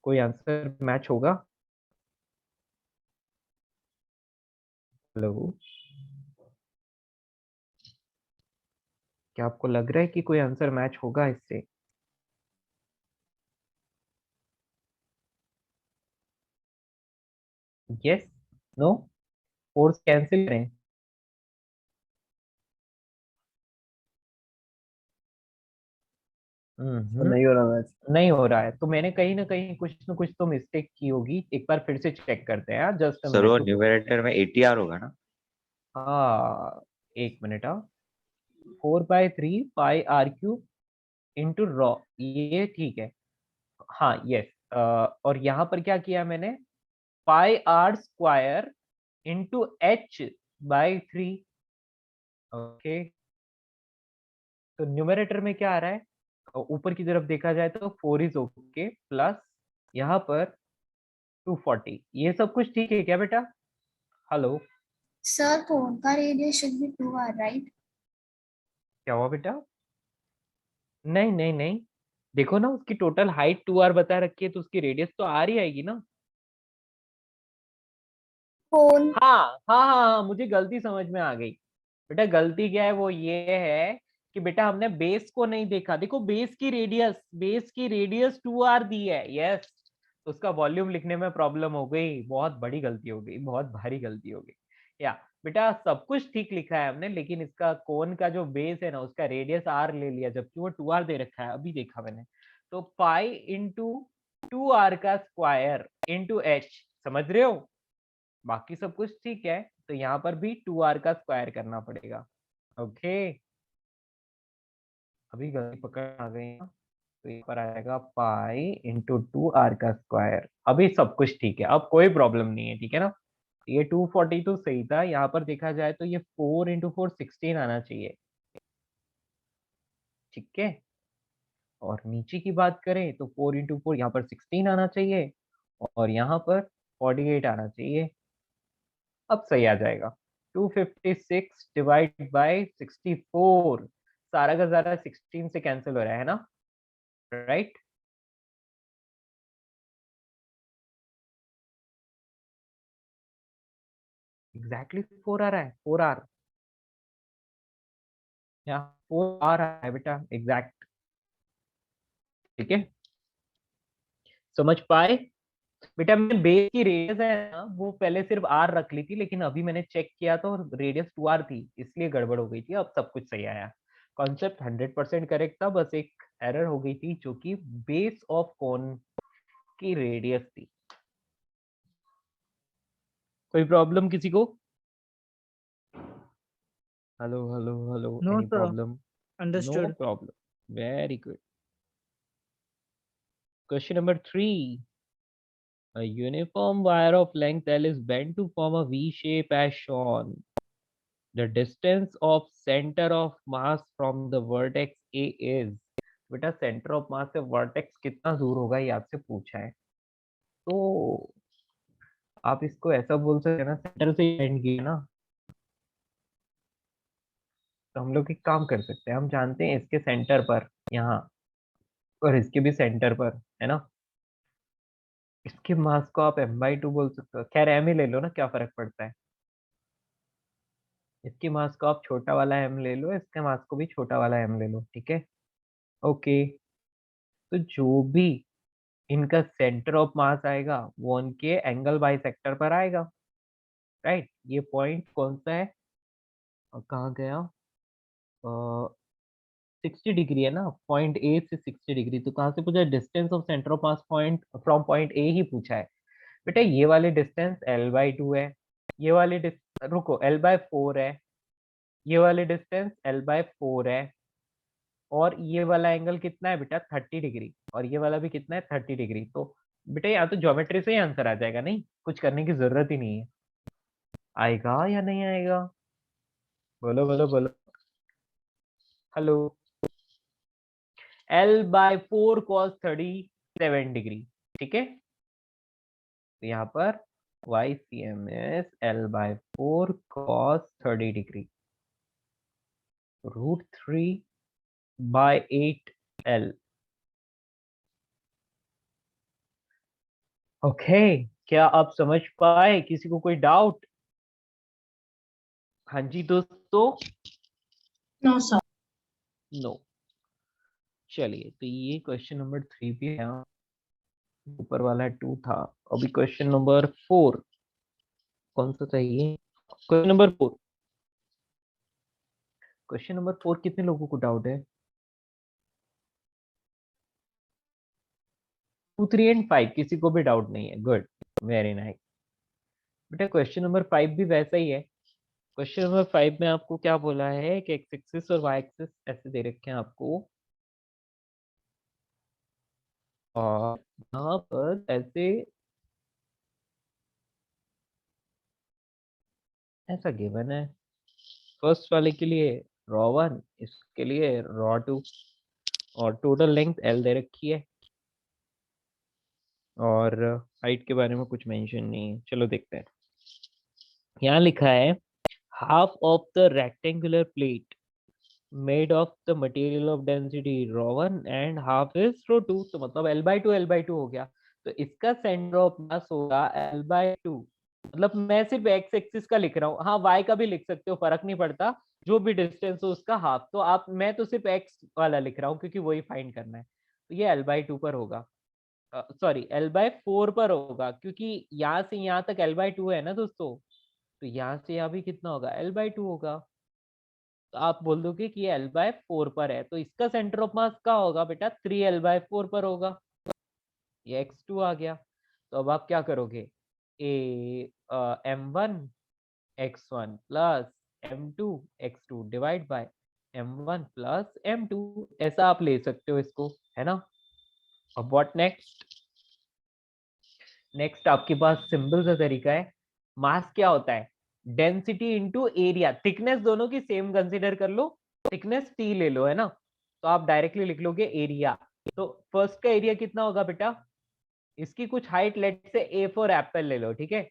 कोई आंसर मैच होगा? हेलो, क्या आपको लग रहा है कि कोई आंसर मैच होगा इससे? यस, नो, फोर्स कैंसिल करें। सर नहीं हो रहा मैच। नहीं हो रहा है, तो मैंने कहीं ना कहीं कुछ ना कुछ तो मिस्टेक की होगी, एक बार फिर से चेक करते हैं, जस्ट अ सर वो मिनट। न्यूमरेटर में 80R होगा ना? हाँ, एक minute. 4/3 pi r cube into rho, ये ठीक है। हाँ यस, और यहाँ पर क्या किया मैंने? Pi r square into h/3। Okay, तो न्यूमरेटर में क्या आ रहा है? ऊपर की तरफ देखा जाए तो 4 इज ओके, प्लस यहाँ पर 240, ये सब कुछ ठीक है क्या बेटा? हेलो, Sir, cone का radius should be 2r, right? क्या हुआ बेटा? नहीं नहीं नहीं, देखो ना, उसकी टोटल हाइट 2r बता रखी है, तो उसकी रेडियस तो r ही आएगी ना। Cone हाँ, मुझे गलती समझ में आ गई बेटा। गलती क्या है, वो ये है कि बेटा हमने बेस को नहीं देखा। देखो, बेस की रेडियस 2r दी है, यस, तो उसका वॉल्यूम लिखने में प्रॉब्लम हो गई, बहुत बड़ी गलती हो गई, बहुत भारी गलती हो गई। या बेटा, सब कुछ ठीक लिखा है हमने, लेकिन इसका कोन का जो बेस है ना, उसका रेडियस r ले लिया, जबकि वो 2r दे रखा है, अभी देखा मैंने। तो पाई इंटू 2r का स्क्वायर इंटू h, समझ रहे हो? बाकी सब कुछ ठीक है, तो यहाँ पर भी 2r का स्क्वायर करना पड़ेगा। ओके, अभी गलती पकड़ आ गई ना, तो यहाँ पर आएगा पाई इंटू 2r का स्क्वायर। अभी सब कुछ ठीक है, अब कोई प्रॉब्लम नहीं है, ठीक है ना। ये 240 तो सही था, यहाँ पर देखा जाए तो ये 4 इंटू 4 16 आना चाहिए, ठीक है। और नीचे की बात करें तो 4 इंटू 4 यहाँ पर 16 आना चाहिए, और यहाँ पर 48 आना चाहिए। अब सही आ जाएगा। 256 डिवाइड बाय 64, सारा का सारा 16 से कैंसिल हो रहा है ना, राइट? एग्जैक्टली 4 आ रहा है, 4 आर, यहाँ 4 आ रहा है बेटा, एग्जैक्ट। ठीक है, समझ पाए बेटा? मैंने बेस की रेडियस है ना, वो पहले सिर्फ आर रख ली थी, लेकिन अभी मैंने चेक किया तो रेडियस 2r थी, इसलिए गड़बड़ हो गई थी। अब सब कुछ सही आया, कॉन्सेप्ट 100% करेक्ट था, बस एक एरर हो गई थी जो कि बेस ऑफ कोन की रेडियस थी। कोई प्रॉब्लम किसी को? Hello hello hello, No, any sir. Problem? No Understood. Problem, very good. Question number 3. A uniform wire of length L is bent to form a V shape as shown. The distance of center of mass from the vertex A is. बेटा centre of मास से vertex कितना दूर होगा ये आपसे पूछा है, तो आप इसको ऐसा बोल सकते हैं ना, सेंटर से एंड किया ना, तो हम लोग एक काम कर सकते हैं, हम जानते हैं इसके सेंटर पर यहाँ, और इसके भी सेंटर पर है ना, इसके मास को आप m/2 बोल सकते हो। खैर m ही ले लो ना, क्या फर्क पड़ता है। इसके मास को आप छोटा वाला m ले लो, इसके मास को भी छोटा वाला m ले लो, ठीक है। ओके, तो जो भी इनका सेंटर ऑफ मास आएगा वो उनके एंगल बाइसेक्टर पर आएगा, राइट? ये पॉइंट कौन सा है और कहाँ गया? 60 डिग्री है ना, पॉइंट ए से 60 डिग्री, तो कहाँ से पूछा? Distance of centre of mass point from point A ही पूछा है बेटा। ये वाले डिस्टेंस l/2 है, ये वाले रुको l/4 है, ये वाले डिस्टेंस l/4 है, और ये वाला एंगल कितना है बेटा? 30 डिग्री, और ये वाला भी कितना है? 30 डिग्री। तो बेटा यहाँ तो ज्योमेट्री से ही आंसर आ जाएगा, नहीं कुछ करने की जरूरत ही नहीं है। आएगा या नहीं आएगा? बोलो बोलो बोलो, हेलो। l/4 cos 37 डिग्री, ठीक है। तो यहाँ पर YCM is l/4 cos 30 degree, √3/8l। Okay, क्या आप समझ पाए? किसी को कोई डाउट? हाँ जी दोस्तों, No, sir. नो। चलिए, तो ये क्वेश्चन नंबर 3 भी है, ऊपर वाला 2 था। अभी क्वेश्चन नंबर 4 कौन सा चाहिए? क्वेश्चन नंबर 4, क्वेश्चन नंबर 4 कितने लोगों को डाउट है? 2, 3 एंड 5 किसी को भी डाउट नहीं है? Good, very nice. बेटा क्वेश्चन नंबर 5 भी वैसा ही है। क्वेश्चन नंबर 5 में आपको क्या बोला है कि एक्स एक्सिस और वाई एक्सिस ऐसे दे रखे हैं आपको, और यहाँ पर ऐसे ऐसा गिवन है। फर्स्ट वाले के लिए ρ1, इसके लिए ρ2, और टोटल लेंथ l दे रखी है, और हाइट के बारे में कुछ मेंशन नहीं है। चलो देखते हैं, यहाँ लिखा है half of the rectangular plate made of the material of density ρ1 and half is ρ2, तो मतलब l/2 l/2 हो गया। तो इसका सेंटर ऑफ मास होगा l/2, मतलब मैं सिर्फ एक्स एक्सिस का लिख रहा हूँ, हाँ वाई का भी लिख सकते हो, फर्क नहीं पड़ता, जो भी डिस्टेंस हो उसका हाफ। तो आप, मैं तो सिर्फ एक्स वाला लिख रहा हूँ क्योंकि वही फाइंड करना है। तो ये l/2 पर होगा, सॉरी l/4 पर होगा, क्योंकि यहाँ से यहाँ तक l/2 है ना दोस्तों, तो यहाँ से यहाँ भी कितना होगा? l/2 होगा। तो आप बोल दोगे कि ये l/4 पर है, तो इसका सेंटर ऑफ मास का होगा बेटा 3l/4 पर होगा, ये x2 आ गया। तो अब आप क्या करोगे? m1 x1 plus m2 x2 divide bye m1 plus m2, ऐसा आप ले सकते हो इसको, है ना। अब व्हाट नेक्स्ट? नेक्स्ट आपके पास सिंपल सा तरीका है। मास क्या होता है? डेंसिटी इंटू एरिया, थिकनेस दोनों की सेम कंसीडर कर लो, थिकनेस t ले लो, है ना। तो आप डायरेक्टली लिख लोगे एरिया। तो फर्स्ट का एरिया कितना होगा बेटा? इसकी कुछ हाइट लेट से a फॉर एप्पल ले लो, ठीक है।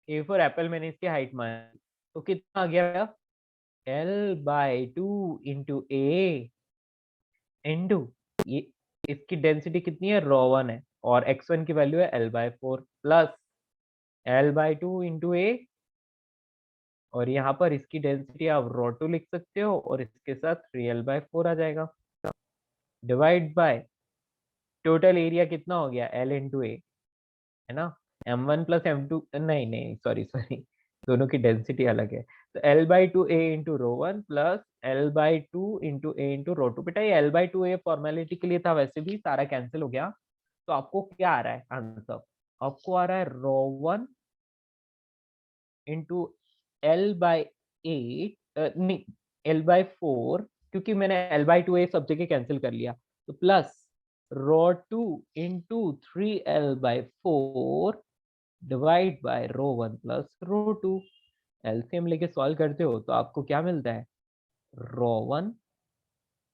ए फॉर एप्पल मैंने इसकी हाइट मानी, तो कितना आ गया L/2 इंटू ए इंटू ये, इसकी डेंसिटी कितनी है, ρ1 है, और x1 की वैल्यू है L/4 प्लस L/2 इंटू ए, और यहाँ पर इसकी डेंसिटी आप ρ2 लिख सकते हो, और इसके साथ 3L/4 आ जाएगा, डिवाइड बाय टोटल एरिया कितना हो गया L इंटू ए, है ना, m1 प्लस m2, नहीं नहीं सॉरी सॉरी, दोनों की डेंसिटी अलग है, तो L/2 a into ρ1 plus L/2 into a into ρ2। बेटा ये L/2 a फॉर्मेलिटी के लिए था, वैसे भी सारा कैंसिल हो गया, तो आपको क्या आ रहा है आंसर, आपको आ रहा है ρ1 इंटू L/8 नहीं L/4, क्योंकि मैंने L/2 a सब जगह कैंसिल कर लिया, तो plus ρ2 into 3L/4 divide by ρ1 plus ρ2। LCM लेके सॉल्व करते हो तो आपको क्या मिलता है, ρ1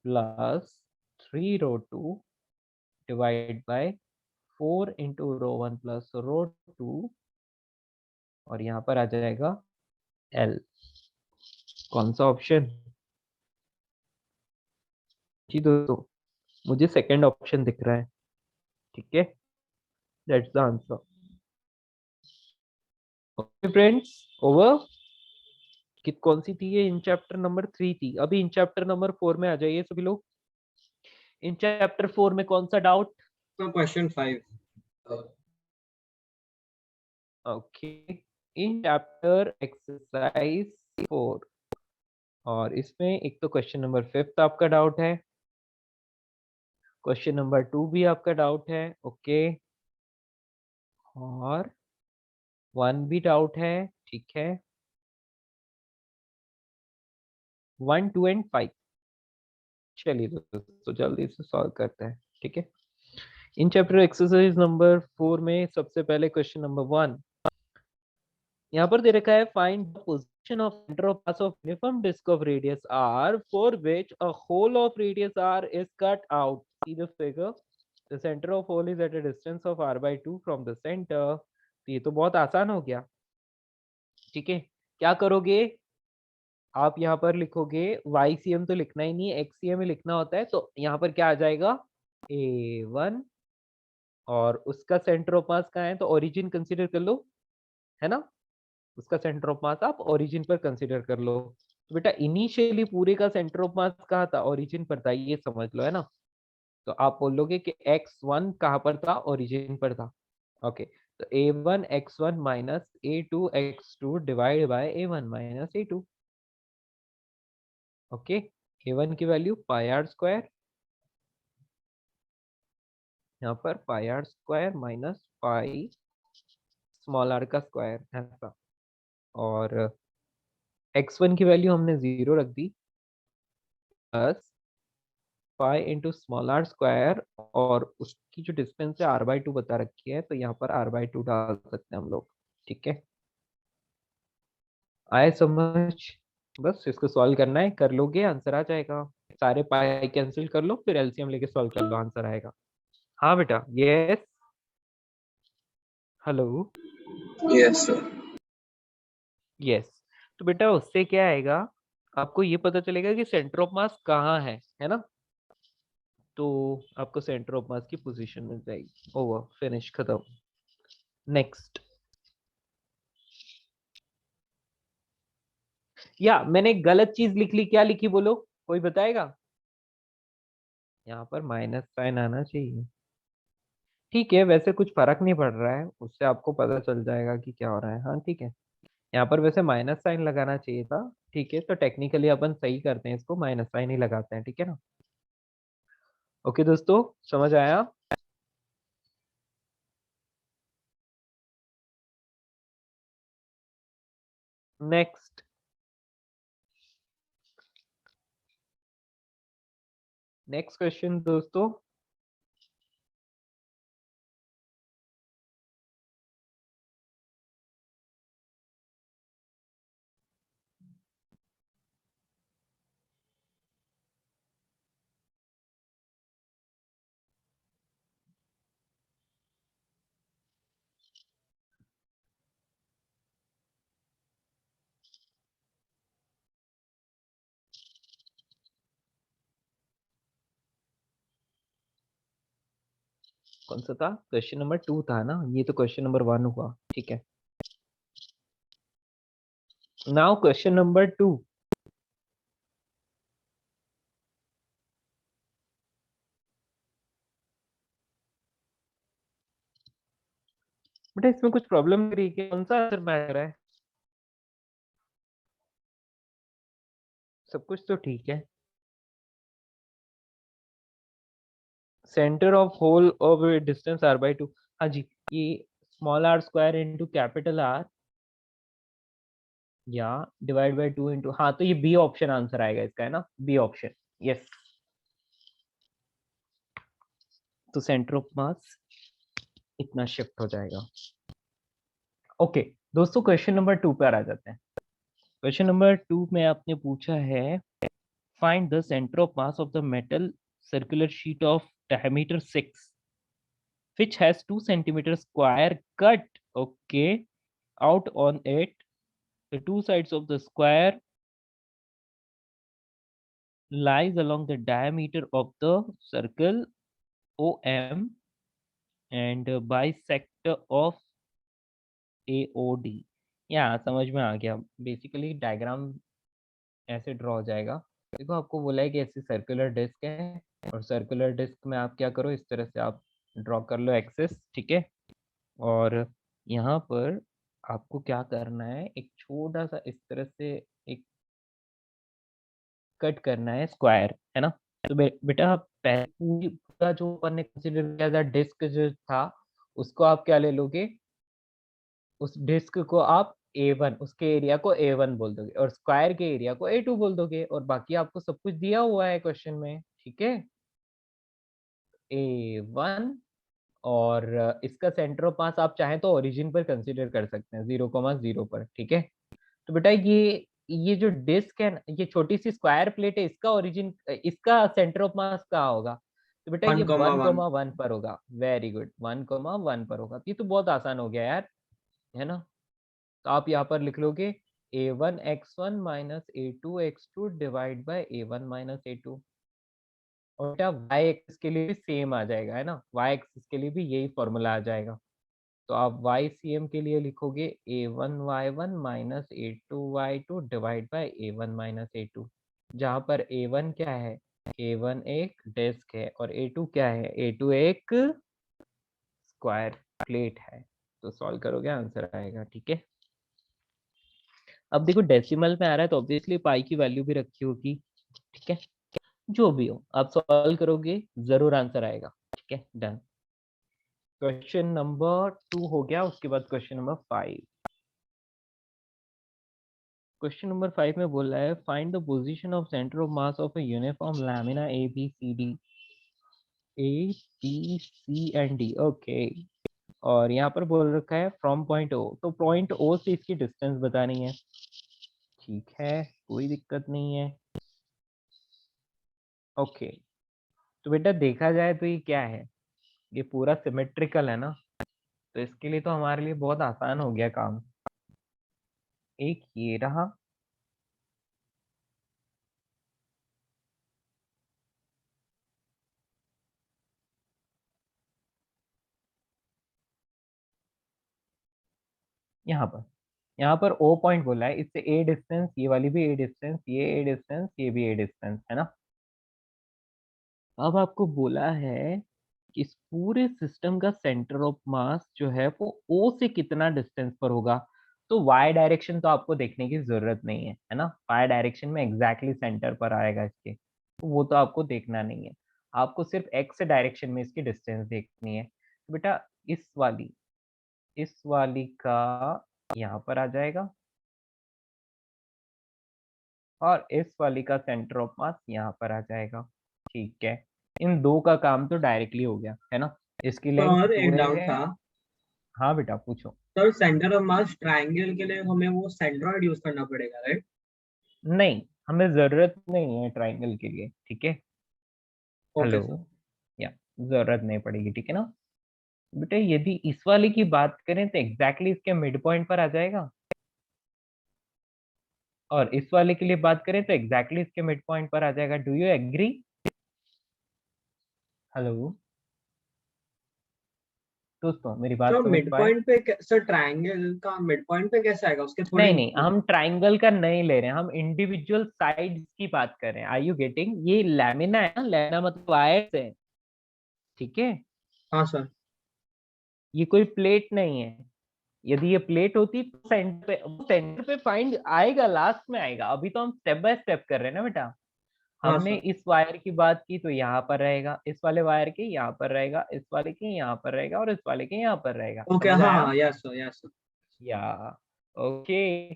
plus 3ρ2 divide by 4 into ρ1 plus ρ2, और यहाँ पर आ जाएगा L। कौन सा ऑप्शन जी दोस्तों, मुझे सेकंड ऑप्शन दिख रहा है, ठीक है, that's the answer. Okay friends, over. कि कौन सी थी ये, इन चैप्टर नंबर 3 थी, अभी इन चैप्टर नंबर 4 में आ जाइए सभी लोग। इन चैप्टर 4 में कौन सा डाउट, क्वेश्चन 5। ओके, इन चैप्टर एक्सरसाइज 4, और इसमें एक तो क्वेश्चन नंबर 5 आपका डाउट है, क्वेश्चन नंबर 2 भी आपका डाउट है, ओके, और 1 भी डाउट है, ठीक है, 1 2 एंड 5। चलिए दोस्तों जल्दी से सॉल्व करते हैं, ठीक है। इन चैप्टर एक्सरसाइज नंबर 4 में सबसे पहले क्वेश्चन नंबर 1 यहाँ पर दे रखा है, find the position of centre of mass of uniform disc of radius r for which a hole of radius r is cut out, see the figure, the centre of hole is at a distance of r/2 from the centre. तो ये तो बहुत आसान हो गया, ठीक है। क्या करोगे आप, यहाँ पर लिखोगे YCM तो लिखना ही नहीं है, XCM ही लिखना होता है, तो यहाँ पर क्या आ जाएगा A1, और उसका सेंटर ऑफ मास कहाँ है, तो ओरिजिन कंसीडर कर लो, है ना, उसका सेंटर ऑफ मास आप ओरिजिन पर कंसीडर कर लो। तो बेटा इनिशियली पूरे का सेंटर ऑफ मास कहाँ था, ओरिजिन पर था, ये समझ लो, है ना। तो आप बोलोगे कि x1 कहाँ पर था, ओरिजिन पर था, ओके। तो A1 x1 minus A2 x2 divide by A1 minus A2, okay. A1 की वैल्यू पाई आर स्क्वायर, यहाँ पर pi r square minus pi small r का स्क्वायर, ऐसा, और x1 की वैल्यू हमने 0 रख दी, plus pi into small r square, और उसकी जो डिस्टेंस है r/2 बता रखी है, तो यहाँ पर r/2 डाल सकते हैं हम लोग, ठीक है। आए समझ, बस इसको सॉल्व करना है, कर लोगे आंसर आ जाएगा, सारे पाई कैंसिल कर लो, फिर एलसीएम लेके सॉल्व कर लो, आंसर आएगा। हाँ बेटा, yes, hello, Yes, sir. Yes. तो बेटा उससे क्या आएगा, आपको ये पता चलेगा कि सेंटर ऑफ मास कहाँ है ना, तो आपको सेंटर ऑफ मास की पोजीशन मिल जाएगी, ओवर, फिनिश, खत्म। नेक्स्ट, या मैंने गलत चीज लिख ली, क्या लिखी बोलो, कोई बताएगा, यहाँ पर माइनस साइन आना चाहिए, ठीक है, वैसे कुछ फर्क नहीं पड़ रहा है, उससे आपको पता चल जाएगा कि क्या हो रहा है, हाँ ठीक है। यहाँ पर वैसे माइनस साइन लगाना चाहिए था, ठीक है, तो टेक्निकली अपन सही करते हैं, इसको माइनस साइन ही लगाते हैं, ठीक है ना। ओके दोस्तों, समझ आया। नेक्स्ट, नेक्स्ट क्वेश्चन दोस्तों, कौन सा था? क्वेश्चन नंबर 2 था ना, ये तो क्वेश्चन नंबर 1 हुआ, ठीक है। Now question number 2। बेटा इसमें कुछ प्रॉब्लम नहीं रही कि कौन सा आंसर मैच रहा है? सब कुछ तो ठीक है। Centre of hole of distance r/2। हाँ जी, ये small r square into capital R या डिवाइड बाय 2 इंटू, हाँ तो ये बी ऑप्शन आंसर आएगा इसका, है ना, बी ऑप्शन, यस। तो सेंटर ऑफ मास इतना शिफ्ट हो जाएगा। ओके दोस्तों, क्वेश्चन नंबर 2 पर आ जाते हैं। क्वेश्चन नंबर 2 में आपने पूछा है find the centre of mass of the metal circular sheet of diameter 6 which has 2 centimeter square cut, okay, out on it. The two sides of the square lies along the diameter of the circle OM and bisector of AOD। यहाँ समझ में आ गया, basically diagram ऐसे draw हो जाएगा। देखो आपको बोला है कि ऐसे सर्कुलर डिस्क है और सर्कुलर डिस्क में आप क्या करो, इस तरह से आप ड्रॉ कर लो एक्सिस, ठीक है। और यहाँ पर आपको क्या करना है, एक छोटा सा इस तरह से एक कट करना है स्क्वायर, है ना। तो बेटा पूरा जो अपन ने कंसीडर किया था डिस्क जो था, उसको आप क्या ले लोगे, उस डिस्क को आप A1, उसके एरिया को A1 बोल दोगे और स्क्वायर के एरिया को A2 बोल दोगे, और बाकी आपको सब कुछ दिया हुआ है क्वेश्चन में, ठीक है। A1 और इसका सेंटर ऑफ मास आप चाहें तो ओरिजिन पर कंसीडर कर सकते हैं, 0,0 पर, ठीक है। तो बेटा ये जो डिस्क है, ये छोटी सी स्क्वायर प्लेट है, इसका ओरिजिन, इसका सेंटर ऑफ मास कहाँ होगा? तो बेटा ये 1,1 1,1 पर होगा। वेरी गुड, 1,1 पर होगा। ये तो बहुत आसान हो गया यार, है ना। तो आप यहाँ पर लिख लोगे A1x1 minus A2x2 divide by A1 minus A2, और बेटा वाई एक्सिस के लिए भी सेम आ जाएगा, है ना, वाई एक्सिस के लिए भी यही फॉर्मूला आ जाएगा। तो आप YCM के लिए लिखोगे A1y1 minus A2y2 divide by A1 minus A2, जहाँ पर A1 क्या है, A1 एक डिस्क है और A2 क्या है, A2 एक स्क्वायर प्लेट है। तो सॉल्व करोगे आंसर आएगा, ठीक है। अब देखो डेसिमल में आ रहा है तो ऑब्वियसली पाई की वैल्यू भी रखी होगी, ठीक है। जो भी हो आप सॉल्व करोगे जरूर आंसर आएगा, ठीक है, डन। क्वेश्चन नंबर 2 हो गया, उसके बाद क्वेश्चन नंबर 5। क्वेश्चन नंबर 5 में बोला है find the position of centre of mass of a uniform lamina ABCD okay. और यहाँ पर बोल रखा है फ्रॉम पॉइंट O, तो पॉइंट O से इसकी डिस्टेंस बतानी है, ठीक है, कोई दिक्कत नहीं है। ओके तो बेटा देखा जाए तो ये क्या है, ये पूरा सिमेट्रिकल है ना, तो इसके लिए तो हमारे लिए बहुत आसान हो गया काम। एक ये रहा, यहाँ पर O पॉइंट बोला है, इससे A डिस्टेंस, ये वाली भी A डिस्टेंस, ये A डिस्टेंस, ये भी A डिस्टेंस, है ना। अब आपको बोला है कि इस पूरे सिस्टम का सेंटर ऑफ मास जो है वो O से कितना डिस्टेंस पर होगा। तो Y डायरेक्शन तो आपको देखने की जरूरत नहीं है ना, Y डायरेक्शन में एग्जैक्टली सेंटर पर आएगा इसके, तो वो तो आपको देखना नहीं है। आपको सिर्फ X डायरेक्शन में इसकी डिस्टेंस देखनी है। तो बेटा इस वाली का यहाँ पर आ जाएगा और इस वाली का सेंटर ऑफ मास यहाँ पर आ जाएगा, ठीक है। इन दो का काम तो डायरेक्टली हो गया, है ना। इसकी लेंथ सर एक 2a डाउट है। था हाँ बेटा पूछो। Sir, centre of mass triangle के लिए हमें वो सेंट्रॉइड यूज करना पड़ेगा, राइट? नहीं, हमें जरूरत नहीं है ट्राइंगल के लिए, ठीक है। Okay hello, sir. या जरूरत नहीं पड़ेगी, ठीक है ना। बेटा यदि इस वाले की बात करें तो एग्जैक्टली इसके मिड पॉइंट पर आ जाएगा, और इस वाले के लिए बात करें तो एग्जैक्टली इसके मिड पॉइंट पर आ जाएगा। Do you agree? हेलो, दोस्तों मेरी बात तो समझ मिड पाए? पॉइंट पे सर ट्रायंगल का मिड पॉइंट पे कैसे आएगा, उसके थोड़े नहीं नहीं, हम ट्राइंगल का नहीं ले रहे हैं, हम इंडिविजुअल साइड्स की बात कर रहे हैं। Are you getting? ये लैमिना है ना, लैमिना मतलब वायर्स है, ठीक है? हाँ सर। ये कोई प्लेट नहीं है। यदि ये प्लेट होती तो सेंटर पे फाइंड आएगा, लास्ट में आएगा। अभी तो हम स्टेप बाय स्टेप कर रहे हैं ना बेटा। हाँ हमने सर। इस वायर की बात की तो यहाँ पर रहेगा, इस वाले वायर के यहाँ पर रहेगा, इस वाले के यहाँ पर रहेगा, और इस वाले के यहाँ पर रहेगा। ओके, समझ आया? हाँ, यस सर, यस सर। या ओके।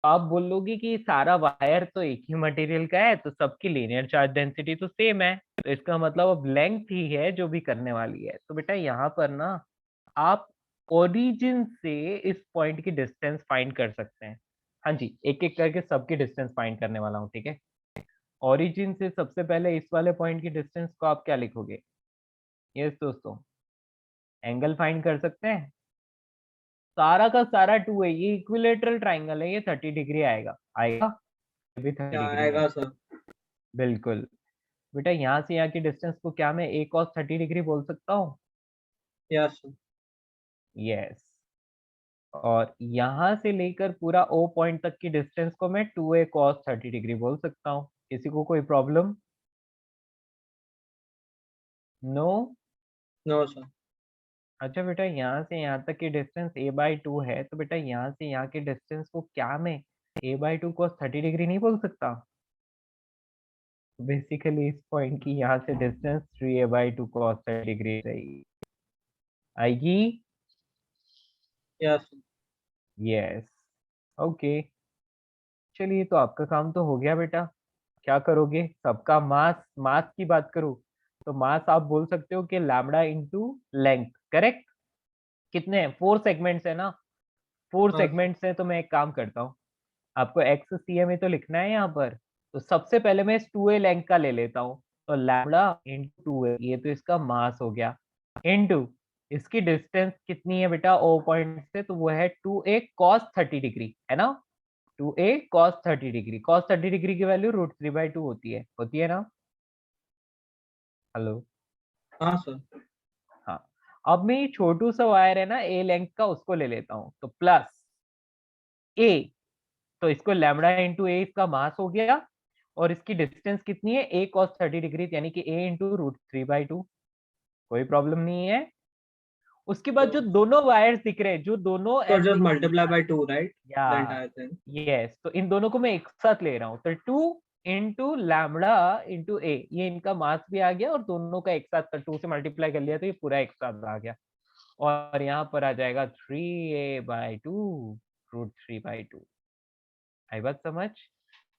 आप बोलोगे कि सारा वायर तो एक ही मटेरियल का है, तो सबकी लीनियर चार्ज डेंसिटी तो सेम है, तो इसका मतलब अब लेंथ ही है जो भी करने वाली है। तो बेटा यहाँ पर ना आप ओरिजिन से इस पॉइंट की डिस्टेंस फाइंड कर सकते हैं। हाँ जी, एक एक करके सबकी डिस्टेंस फाइंड करने वाला हूँ, ठीक है? ओरिजिन से सबसे पहले इस वाले पॉइंट की डिस्टेंस को आप क्या लिखोगे? यस दोस्तों, एंगल फाइंड कर सकते हैं। सारा का सारा 2 है, ये इक्विलेटरल ट्राइंगल है, ये 30 डिग्री आएगा। आएगा? ये भी 30 क्या डिग्री आएगा आएगा। सर? बिल्कुल बेटा, यहाँ से यहाँ की डिस्टेंस को क्या मैं a cos 30 डिग्री बोल सकता हूँ? Yes sir. यस। और यहाँ से लेकर पूरा O पॉइंट तक की डिस्टेंस को मैं 2a cos 30 डिग्री बोल सकता हूँ। किसी को कोई प्रॉब्लम? नो? No sir. अच्छा बेटा, यहाँ से यहाँ तक की डिस्टेंस a/2 है, तो बेटा यहाँ से यहाँ की डिस्टेंस को क्या मैं a/2 cos 30 डिग्री नहीं बोल सकता? बेसिकली इस पॉइंट की यहाँ से डिस्टेंस 3a/2 cos 30 डिग्री रहेगी। आएगी? Yes sir. यस। ओके, चलिए तो आपका काम तो हो गया बेटा। क्या करोगे? सबका मास, मास की बात करूं तो मास आप बोल सकते हो कि लैम्बडा इंटू लेंथ, करेक्ट? कितने हैं? 4 सेगमेंट्स है ना, 4 हाँ सर। सेगमेंट्स है। तो मैं एक काम करता हूँ, आपको एक्स सी एम ए तो लिखना है यहाँ पर। तो सबसे पहले मैं इस 2a लेंथ का ले लेता हूँ, तो लैम्बडा इंटू 2a, ये तो इसका मास हो गया, इंटू इसकी डिस्टेंस कितनी है बेटा ओ पॉइंट से? तो वो है 2a cos 30 डिग्री, है ना? 2a cos 30 degree, cos 30 degree की वैल्यू √3/2 होती है ना? हेलो? हाँ सर। हाँ। अब मैं ये छोटू सा वायर है ना a लेंथ का, उसको ले लेता हूँ, तो प्लस a, तो इसको लैम्बडा इंटू ए इसका मास हो गया, और इसकी डिस्टेंस कितनी है? a cos 30 डिग्री, यानी कि a इंटू √3/2। कोई प्रॉब्लम नहीं है। उसके बाद जो दोनों वायर्स दिख रहे हैं, जो दोनों तो ऐसे जस्ट मल्टीप्लाई बाय 2, राइट? या द एंटायर थिंग। यस, तो इन दोनों को मैं एक साथ ले रहा हूँ, तो 2 इंटू लैम्बडा इंटू ए, ये इनका मास भी आ गया, और दोनों का एक साथ 2 से मल्टीप्लाई कर लिया तो ये पूरा एक साथ आ गया। और यहाँ पर आ जाएगा 3a/2 √3/2। आई बात समझ?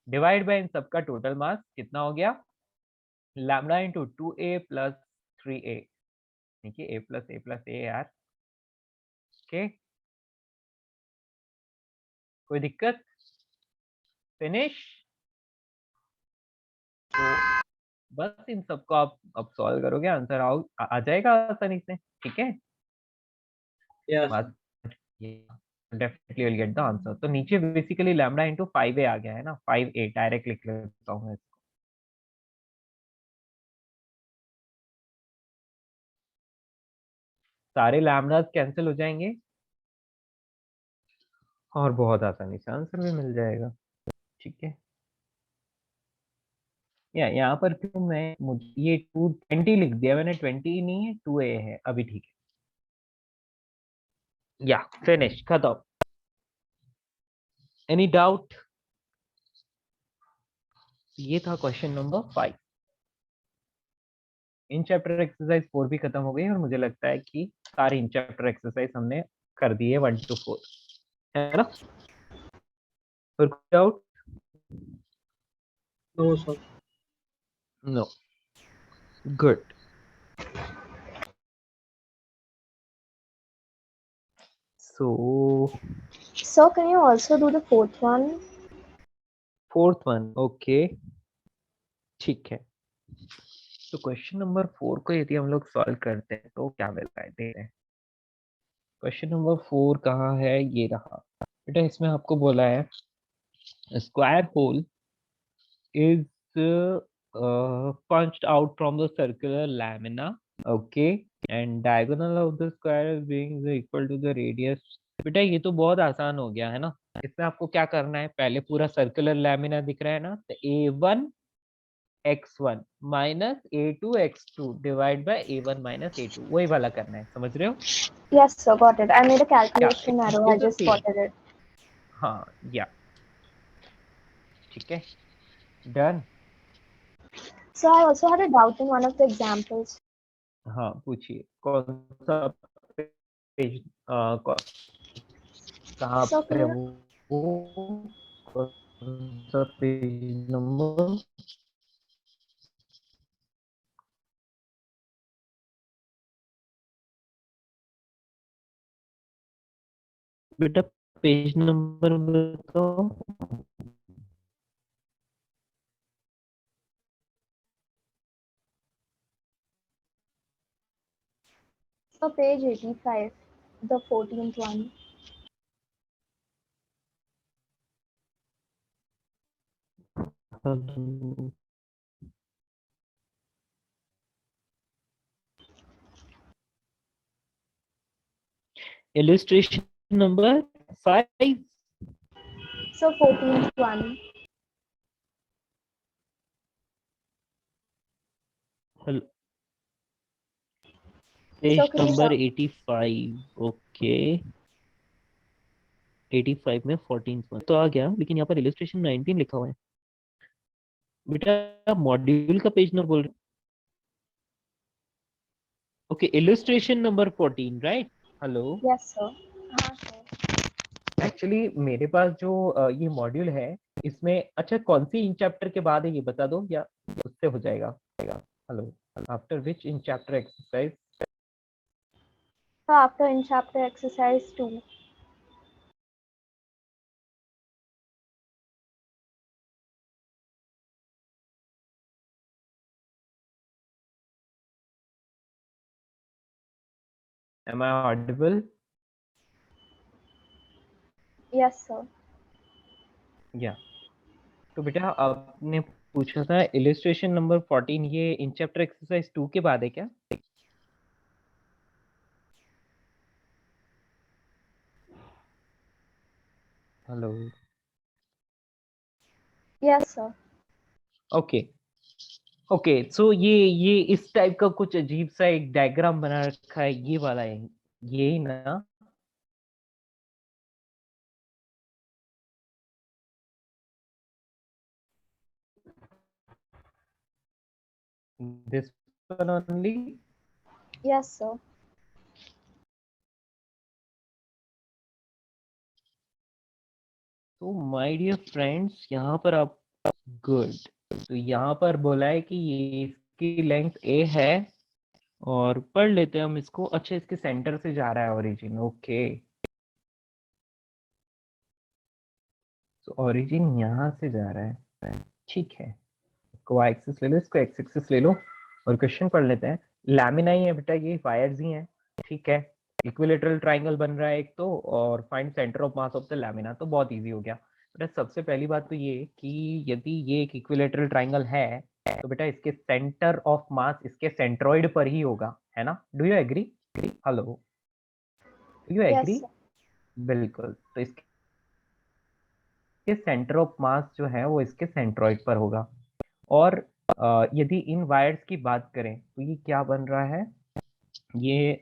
डिवाइड बाय इन सबका टोटल मास कितना हो गया? Lambda into 2a plus 3a, देखिए a+a+a यार। ओके, कोई दिक्कत? फिनिश? तो बस इन सबको आप अब सॉल्व करोगे, आंसर आ जाएगा आसानी से, ठीक है? यस बस sir. Definitely will get the answer. तो नीचे बेसिकली लैम्बडा इंटू 5a आ गया है ना, 5a डायरेक्ट लिख लेता हूँ मैं इसको। सारे लैम्बडास कैंसिल हो जाएंगे, और बहुत आसानी से आंसर भी मिल जाएगा, ठीक है? या यहाँ पर क्यों मैं मुझे ये 220 लिख दिया मैंने, 20 नहीं है 2a है, अभी ठीक है। या फिनिश, खत्म। Any doubt? ये था क्वेश्चन नंबर 5। इन चैप्टर एक्सरसाइज 4 भी खत्म हो गई, और मुझे लगता है कि सारी इन चैप्टर एक्सरसाइज हमने कर दी है 1 to 4, है ना? और कोई doubt? No sir. No, good. So So can you also do the fourth one? 4th one, okay, ठीक है। तो क्वेश्चन नंबर 4 को यदि हम लोग सॉल्व करते हैं तो क्या मिलता है, देखते हैं। क्वेश्चन नंबर 4 कहाँ है? ये रहा बेटा। इसमें आपको बोला है square hole is punched out from the circular lamina okay and diagonal of the square being equal to the radius. बेटा ये तो बहुत आसान हो गया है ना। इसमें आपको क्या करना है, पहले पूरा सर्कुलर लैमिना दिख रहा है ना, तो a1 x1 minus a2 x2 divide by a1 minus a2 वही वाला करना है, समझ रहे हो? Yes, sir, got it. I made a calculation Yeah, arrow. it's I the just same. spotted it. हाँ या ठीक है, done. So I also had a doubt in one of the examples. हाँ पूछिए, कौन सा पेज, कहाँ So पर है can you वो, कौन सा पेज नंबर? बेटा पेज नंबर बताओ। so page 85, the 14th one. Illustration number 5. So 14th one. Hello. So Page can you number stop? 85. Okay. 85 में 14th तो आ गया, लेकिन यहाँ पर इलिस्ट्रेशन 19 लिखा हुआ है। बेटा आप मॉड्यूल का पेज नंबर बोल रहे? Okay, illustration number 14, right? Hello. Yes, sir. हाँ, sir. एक्चुअली मेरे पास जो ये मॉड्यूल है इसमें, अच्छा कौन सी इन चैप्टर के बाद है ये बता दो, या उससे हो जाएगा? Hello, after which in chapter exercise? So after in chapter exercise 2. Am I audible? Yes, sir. या तो बेटा आपने पूछा था इलिस्ट्रेशन नंबर 14, ये इन चैप्टर एक्सरसाइज 2 के बाद है क्या? Hello. Yes, sir. Okay okay, so ये इस टाइप का कुछ अजीब सा एक डायग्राम बना रखा है, ये वाला है, यही ना? This one only? Yes, sir. तो माय डियर फ्रेंड्स, यहाँ पर आप गुड, तो यहाँ पर बोला है कि ये इसकी लेंथ a है, और पढ़ लेते हैं हम इसको। अच्छा, इसके सेंटर से जा रहा है ओरिजिन, ओके। तो ओरिजिन यहाँ से जा रहा है, ठीक है। इसको y एक्सिस ले लो, इसको x एक्सिस ले लो, और क्वेश्चन पढ़ लेते हैं। लैमिना ही है बेटा, ये वायर्स ही हैं, ठीक है। इक्विलेटरल ट्राइंगल बन रहा है एक तो, और find centre of mass of the lamina, तो बहुत इजी हो गया बेटा। सबसे पहली बात तो ये कि यदि ये एक इक्विलेटरल ट्राइंगल है तो बेटा इसके सेंटर ऑफ मास इसके सेंट्रोइड पर ही होगा, है ना? Do you agree? Hello, do you Yes, agree? sir. बिल्कुल, तो इसके सेंटर ऑफ मास जो है वो इसके सेंट्रोइड पर होगा। और यदि इन वायर्स की बात करें तो ये क्या बन रहा है, ये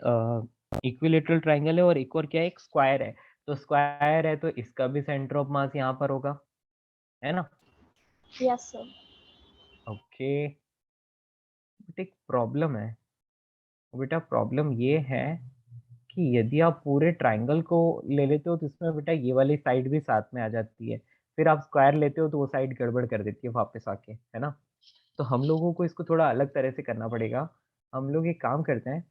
इक्विलेटरल ट्राइंगल है, और एक और क्या है, एक स्क्वायर है। तो स्क्वायर है तो इसका भी सेंटर ऑफ मास यहाँ पर होगा, है ना? Yes, sir. ओके, बट एक प्रॉब्लम है बेटा। प्रॉब्लम ये है कि यदि आप पूरे ट्राइंगल को ले लेते हो तो इसमें बेटा ये वाली साइड भी साथ में आ जाती है, फिर आप स्क्वायर लेते हो तो वो साइड गड़बड़ कर देती है वापस आके, है ना? तो हम लोगों को इसको थोड़ा अलग तरह से करना पड़ेगा। हम लोग एक काम करते हैं,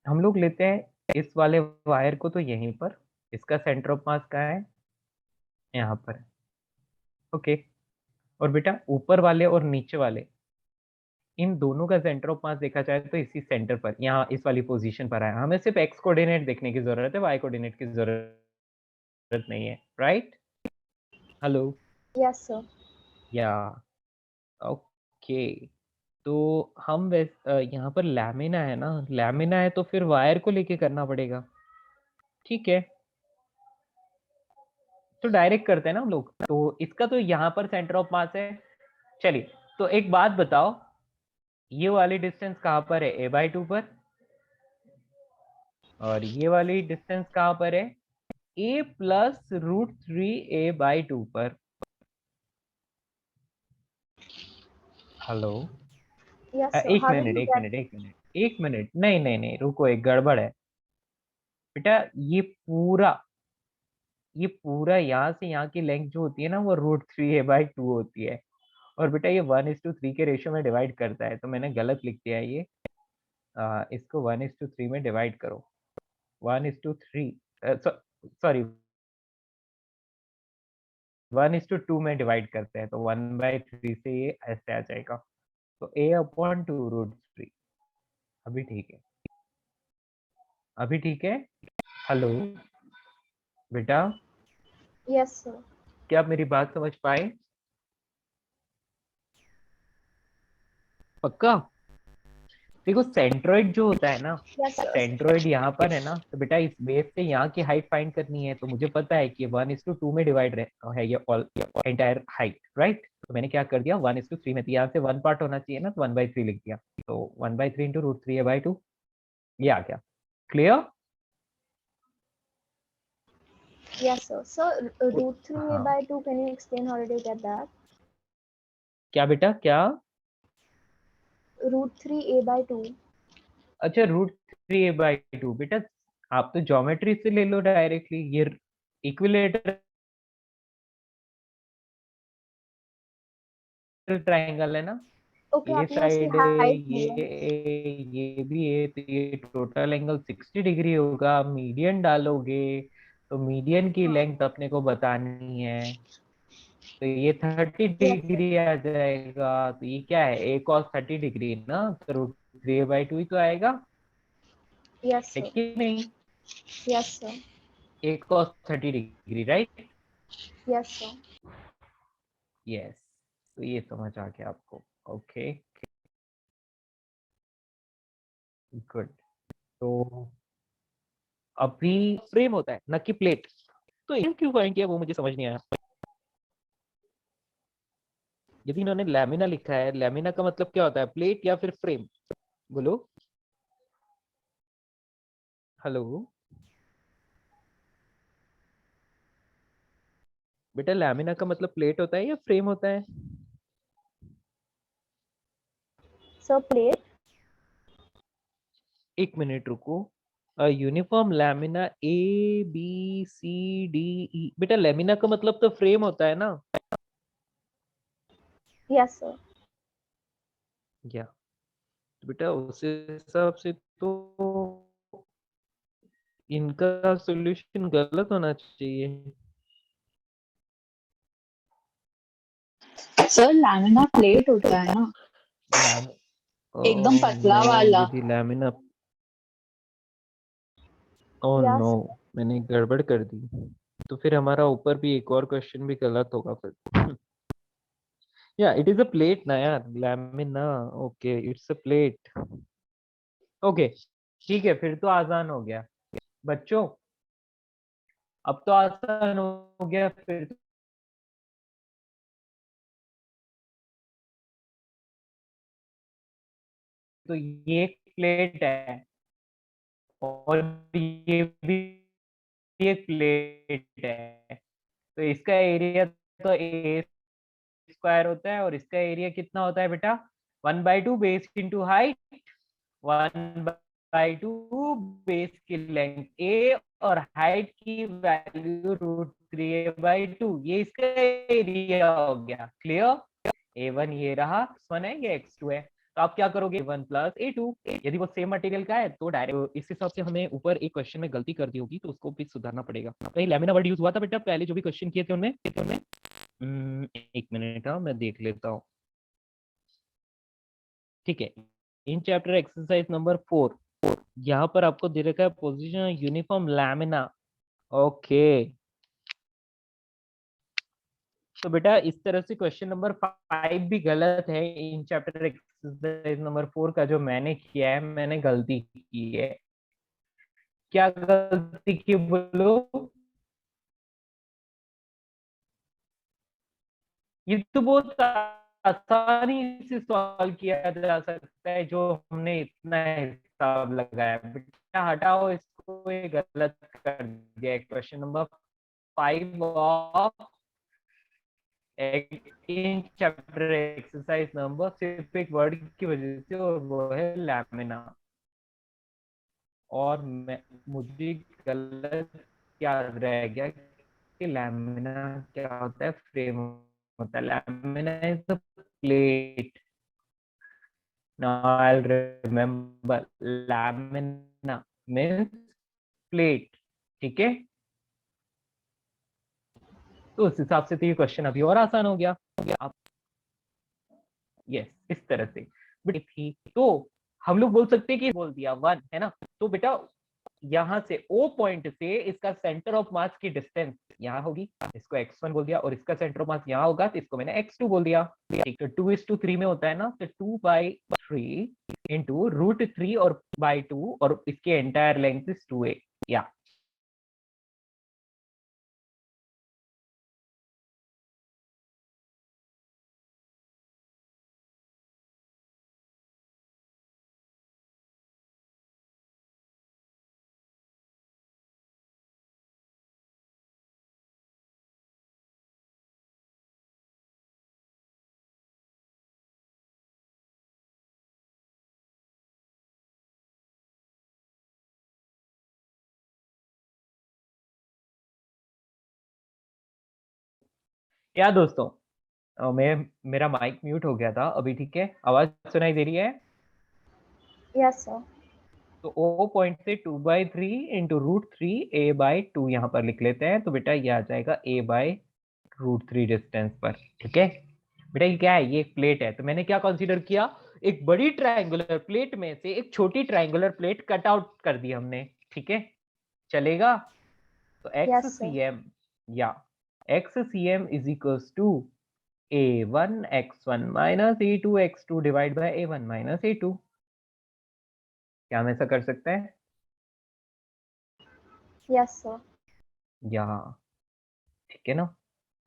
हम लोग लेते हैं इस वाले वायर को तो यहीं पर, इसका सेंटर ऑफ मास कहाँ है, यहाँ पर, ओके। और बेटा ऊपर वाले और नीचे वाले, इन दोनों का सेंटर ऑफ मास देखा जाए तो इसी सेंटर पर, यहाँ इस वाली पोजीशन पर है। हमें सिर्फ एक्स कोऑर्डिनेट देखने की जरूरत है, वाई कोऑर्डिनेट की जरूरत नहीं है, राइट? हेलो। Yes, sir. या ओके, तो हम यहाँ पर लैमिना है ना, लैमिना है तो फिर वायर को लेके करना पड़ेगा। ठीक है, तो डायरेक्ट करते हैं ना हम लोग। तो इसका तो यहाँ पर सेंटर ऑफ मास है। चलिए, तो एक बात बताओ, ये वाली डिस्टेंस कहाँ पर है? a/2 पर। और ये वाली डिस्टेंस कहाँ पर है? a + √3a/2 पर। Hello, Yes, sir. एक How did मिनट you एक get? मिनट एक मिनट एक मिनट, नहीं नहीं नहीं, रुको, एक गड़बड़ है बेटा। ये पूरा यहाँ से यहाँ की लेंथ जो होती है ना, वो √3a/2 होती है। और बेटा ये 1:3 के रेशियो में डिवाइड करता है, तो मैंने गलत लिख दिया है ये। इसको 1:3 में डिवाइड करो। 1:3, सॉरी, 1:2 में डिवाइड करते हैं, तो 1/3 से ये ऐसे आ जाएगा। तो a/2 √3। अभी ठीक है, अभी ठीक है। हेलो बेटा, Yes, sir. क्या आप मेरी बात समझ पाए? पक्का? देखो, सेंट्रोइड जो होता है ना, Yes, sir. सेंट्रोइड यहाँ पर है ना, तो बेटा इस बेस से यहाँ की हाइट फाइंड करनी है। तो मुझे पता है कि 1:2 में डिवाइड है ये ऑल एंटायर हाइट, राइट? तो मैंने क्या कर दिया, 1:3 में, तो यहाँ से 1 पार्ट होना चाहिए ना, तो 1/3 लिख दिया। तो 1/3 × √3a/2 ये आ गया। Clear? Yes, sir. So √3a हाँ, by 2, can you explain how did you get that? क्या बेटा, क्या? √3a by 2. अच्छा, √3a/2 बेटा, आप तो ज्योमेट्री से ले लो डायरेक्टली। ये इक्विलेटरल ट्राइंगल है ना, Okay, ये आपने उसकी साइड height दी है. ये भी है, तो ये टोटल एंगल 60 डिग्री होगा। मीडियन डालोगे तो मीडियन की हाँ. लेंथ अपने को बतानी है, तो ये 30 Yes, sir. डिग्री आ जाएगा। तो ये क्या है, a cos 30 डिग्री ना, तो √3a/2 ही तो आएगा, Yes, है sir. कि नहीं? Yes, sir. a cos 30 degree, right? Yes, sir. Yes, तो ये समझ आ गया आपको। Okay, good. तो अभी फ्रेम होता है न कि प्लेट, तो ये क्यों फाइंड किया वो मुझे समझ नहीं आया। यदि इन्होंने लैमिना लिखा है, लैमिना का मतलब क्या होता है, प्लेट या फिर फ्रेम? बोलो। हेलो बेटा, लैमिना का मतलब प्लेट होता है या फ्रेम होता है? So plate. एक मिनट रुको। यूनिफॉर्म लैमिना ABCDE, बेटा लैमिना का मतलब तो फ्रेम होता है ना? Yes, sir. या तो बेटा उस हिसाब से तो इनका सॉल्यूशन गलत होना चाहिए। सर लैमिना प्लेट होता है ना, एकदम पतला वाला. यदि लैमिना, ओह Yes. नो, मैंने गड़बड़ कर दी। तो फिर हमारा ऊपर भी एक और क्वेश्चन भी गलत होगा फिर। या इट इज अ प्लेट ना यार, lamina. Okay, it's a plate. Okay, ठीक है, फिर तो आसान हो गया बच्चों, अब तो आसान हो गया फिर। तो ये एक प्लेट है और ये भी एक प्लेट है, तो इसका एरिया तो a² होता है, और इसका एरिया कितना होता है बेटा, 1/2 बेस इंटू हाइट, 1/2 बेस की लेंथ a, और हाइट की वैल्यू √3a/2, ये इसका एरिया हो गया। क्लियर? a1 ये रहा, x1 है, ये x2 है। तो आप क्या करोगे, a1 + a2। यदि वो सेम मटेरियल का है तो डायरेक्ट इस हिसाब से हमें ऊपर एक क्वेश्चन में गलती कर दी होगी, तो उसको भी सुधारना पड़ेगा। कहीं लैमिना वर्ड यूज हुआ था बेटा पहले जो भी क्वेश्चन किए थे उनमें? एक मिनट, हाँ मैं देख लेता हूँ। ठीक है, इन चैप्टर एक्सरसाइज नंबर 4 यहाँ पर आपको दे रखा है पोजीशन यूनिफॉर्म लैमिना। ओके, तो बेटा इस तरह से क्वेश्चन नंबर 5 भी गलत है। इन चैप्टर एक्सरसाइज नंबर 4 का जो मैंने किया है, मैंने गलती की है। क्या गलती की बोलो? ये तो बहुत आसानी से सॉल्व किया जा सकता है, जो हमने इतना हिसाब लगाया। बेटा हटाओ इसको, ये गलत कर दिया। Question number 5 of in chapter exercise number, सिर्फ एक वर्ड की वजह से, और वो है लैमिना। और मुझे गलत क्या रह गया कि लैमिना क्या होता है? फ्रेम होता है। Lamina is the plate. Now I remember, lamina means plate. ठीक है, तो उस हिसाब से तो ये क्वेश्चन अभी और आसान हो गया। आप यस, इस तरह से बट थी, तो हम लोग बोल सकते हैं कि बोल दिया 1 है ना। तो बेटा यहाँ से O पॉइंट से इसका सेंटर ऑफ मास की डिस्टेंस यहाँ होगी, इसको x1 बोल दिया, और इसका सेंटर ऑफ मास यहाँ होगा, तो इसको मैंने x2 बोल दिया। ठीक, तो 2:3 में होता है ना, तो 2/3 इंटू √3 और बाई 2, और इसके एंटायर लेंथ इज 2a। या दोस्तों, मैं मेरा माइक म्यूट हो गया था अभी। ठीक है, आवाज सुनाई दे रही है? Yes, sir. तो O पॉइंट से 2/3 इंटू √3a/2 यहाँ पर लिख लेते हैं। तो बेटा ये आ जाएगा a/√3 डिस्टेंस पर। ठीक है बेटा, ये क्या है? ये एक प्लेट है। तो मैंने क्या कंसीडर किया? एक बड़ी ट्रायंगुलर प्लेट में से एक छोटी ट्रायंगुलर प्लेट कट आउट कर दी हमने। ठीक है, चलेगा? तो Yes, sir. XCM या XCM is equals to a1 x1 minus a2 x2 divide by a1 minus a2। क्या हम ऐसा कर सकते हैं? Yes, sir. या ठीक है ना।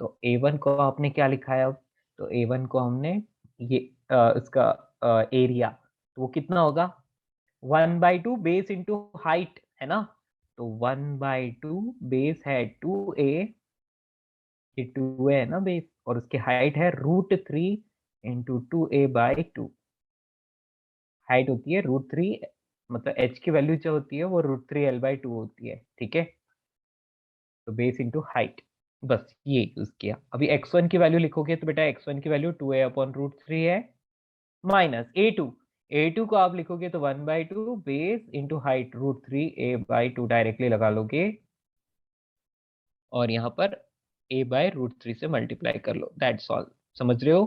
तो A1 को आपने क्या लिखा है अब? तो A1 को हमने ये इसका एरिया, तो वो कितना होगा? 1/2 बेस इंटू हाइट है ना। तो 1/2 बेस है 2a, ये 2a है ना बेस, और उसकी हाइट है √3 इंटू 2a/2। हाइट होती है √3, मतलब h की वैल्यू जो होती है वो √3l/2 होती है। ठीक है, तो बेस इंटू हाइट, बस ये यूज किया। अभी x1 की वैल्यू लिखोगे तो बेटा x1 की वैल्यू 2a/√3 है, माइनस a2 को आप लिखोगे तो 1/2 base into height √3a/2 directly लगा लोगे, और यहाँ पर a/√3 से मल्टीप्लाई कर लो। That's all. समझ रहे हो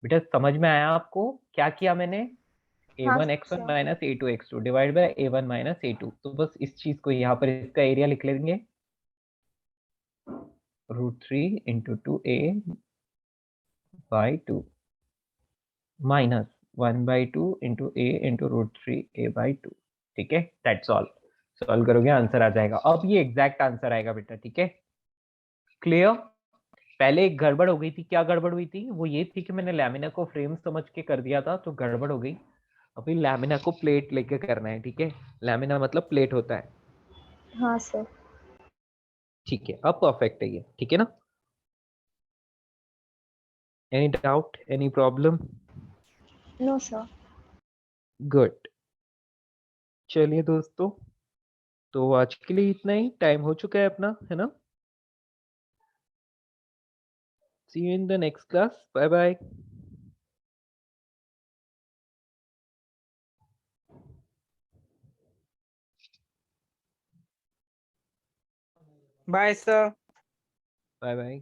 बेटा? समझ में आया आपको क्या किया मैंने? हाँ, a1 x1 sir. Minus a2 x2 divide by a1 minus a2। तो बस इस चीज को यहाँ पर इसका एरिया लिख लेंगे, √3 into 2a/2 minus 1/2 into a into √3a/2। ठीक है, दैट्स ऑल। सॉल्व करोगे आंसर आ जाएगा। अब ये एग्जैक्ट आंसर आएगा बेटा। ठीक है, क्लियर? पहले एक गड़बड़ हो गई थी। क्या गड़बड़ हुई थी? वो ये थी कि मैंने लैमिना को फ्रेम समझ के कर दिया था, तो गड़बड़ हो गई। अभी लैमिना को प्लेट लेके करना है। ठीक है, लैमिना मतलब प्लेट होता है। हाँ, sir. ठीक है, अब परफेक्ट है ये। ठीक है ना? Any doubt, any problem? No, sir. Good. चलिए दोस्तों, तो आज के लिए इतना ही। टाइम हो चुका है अपना, है ना? See you in the next class. Bye bye. Bye, sir. Bye bye.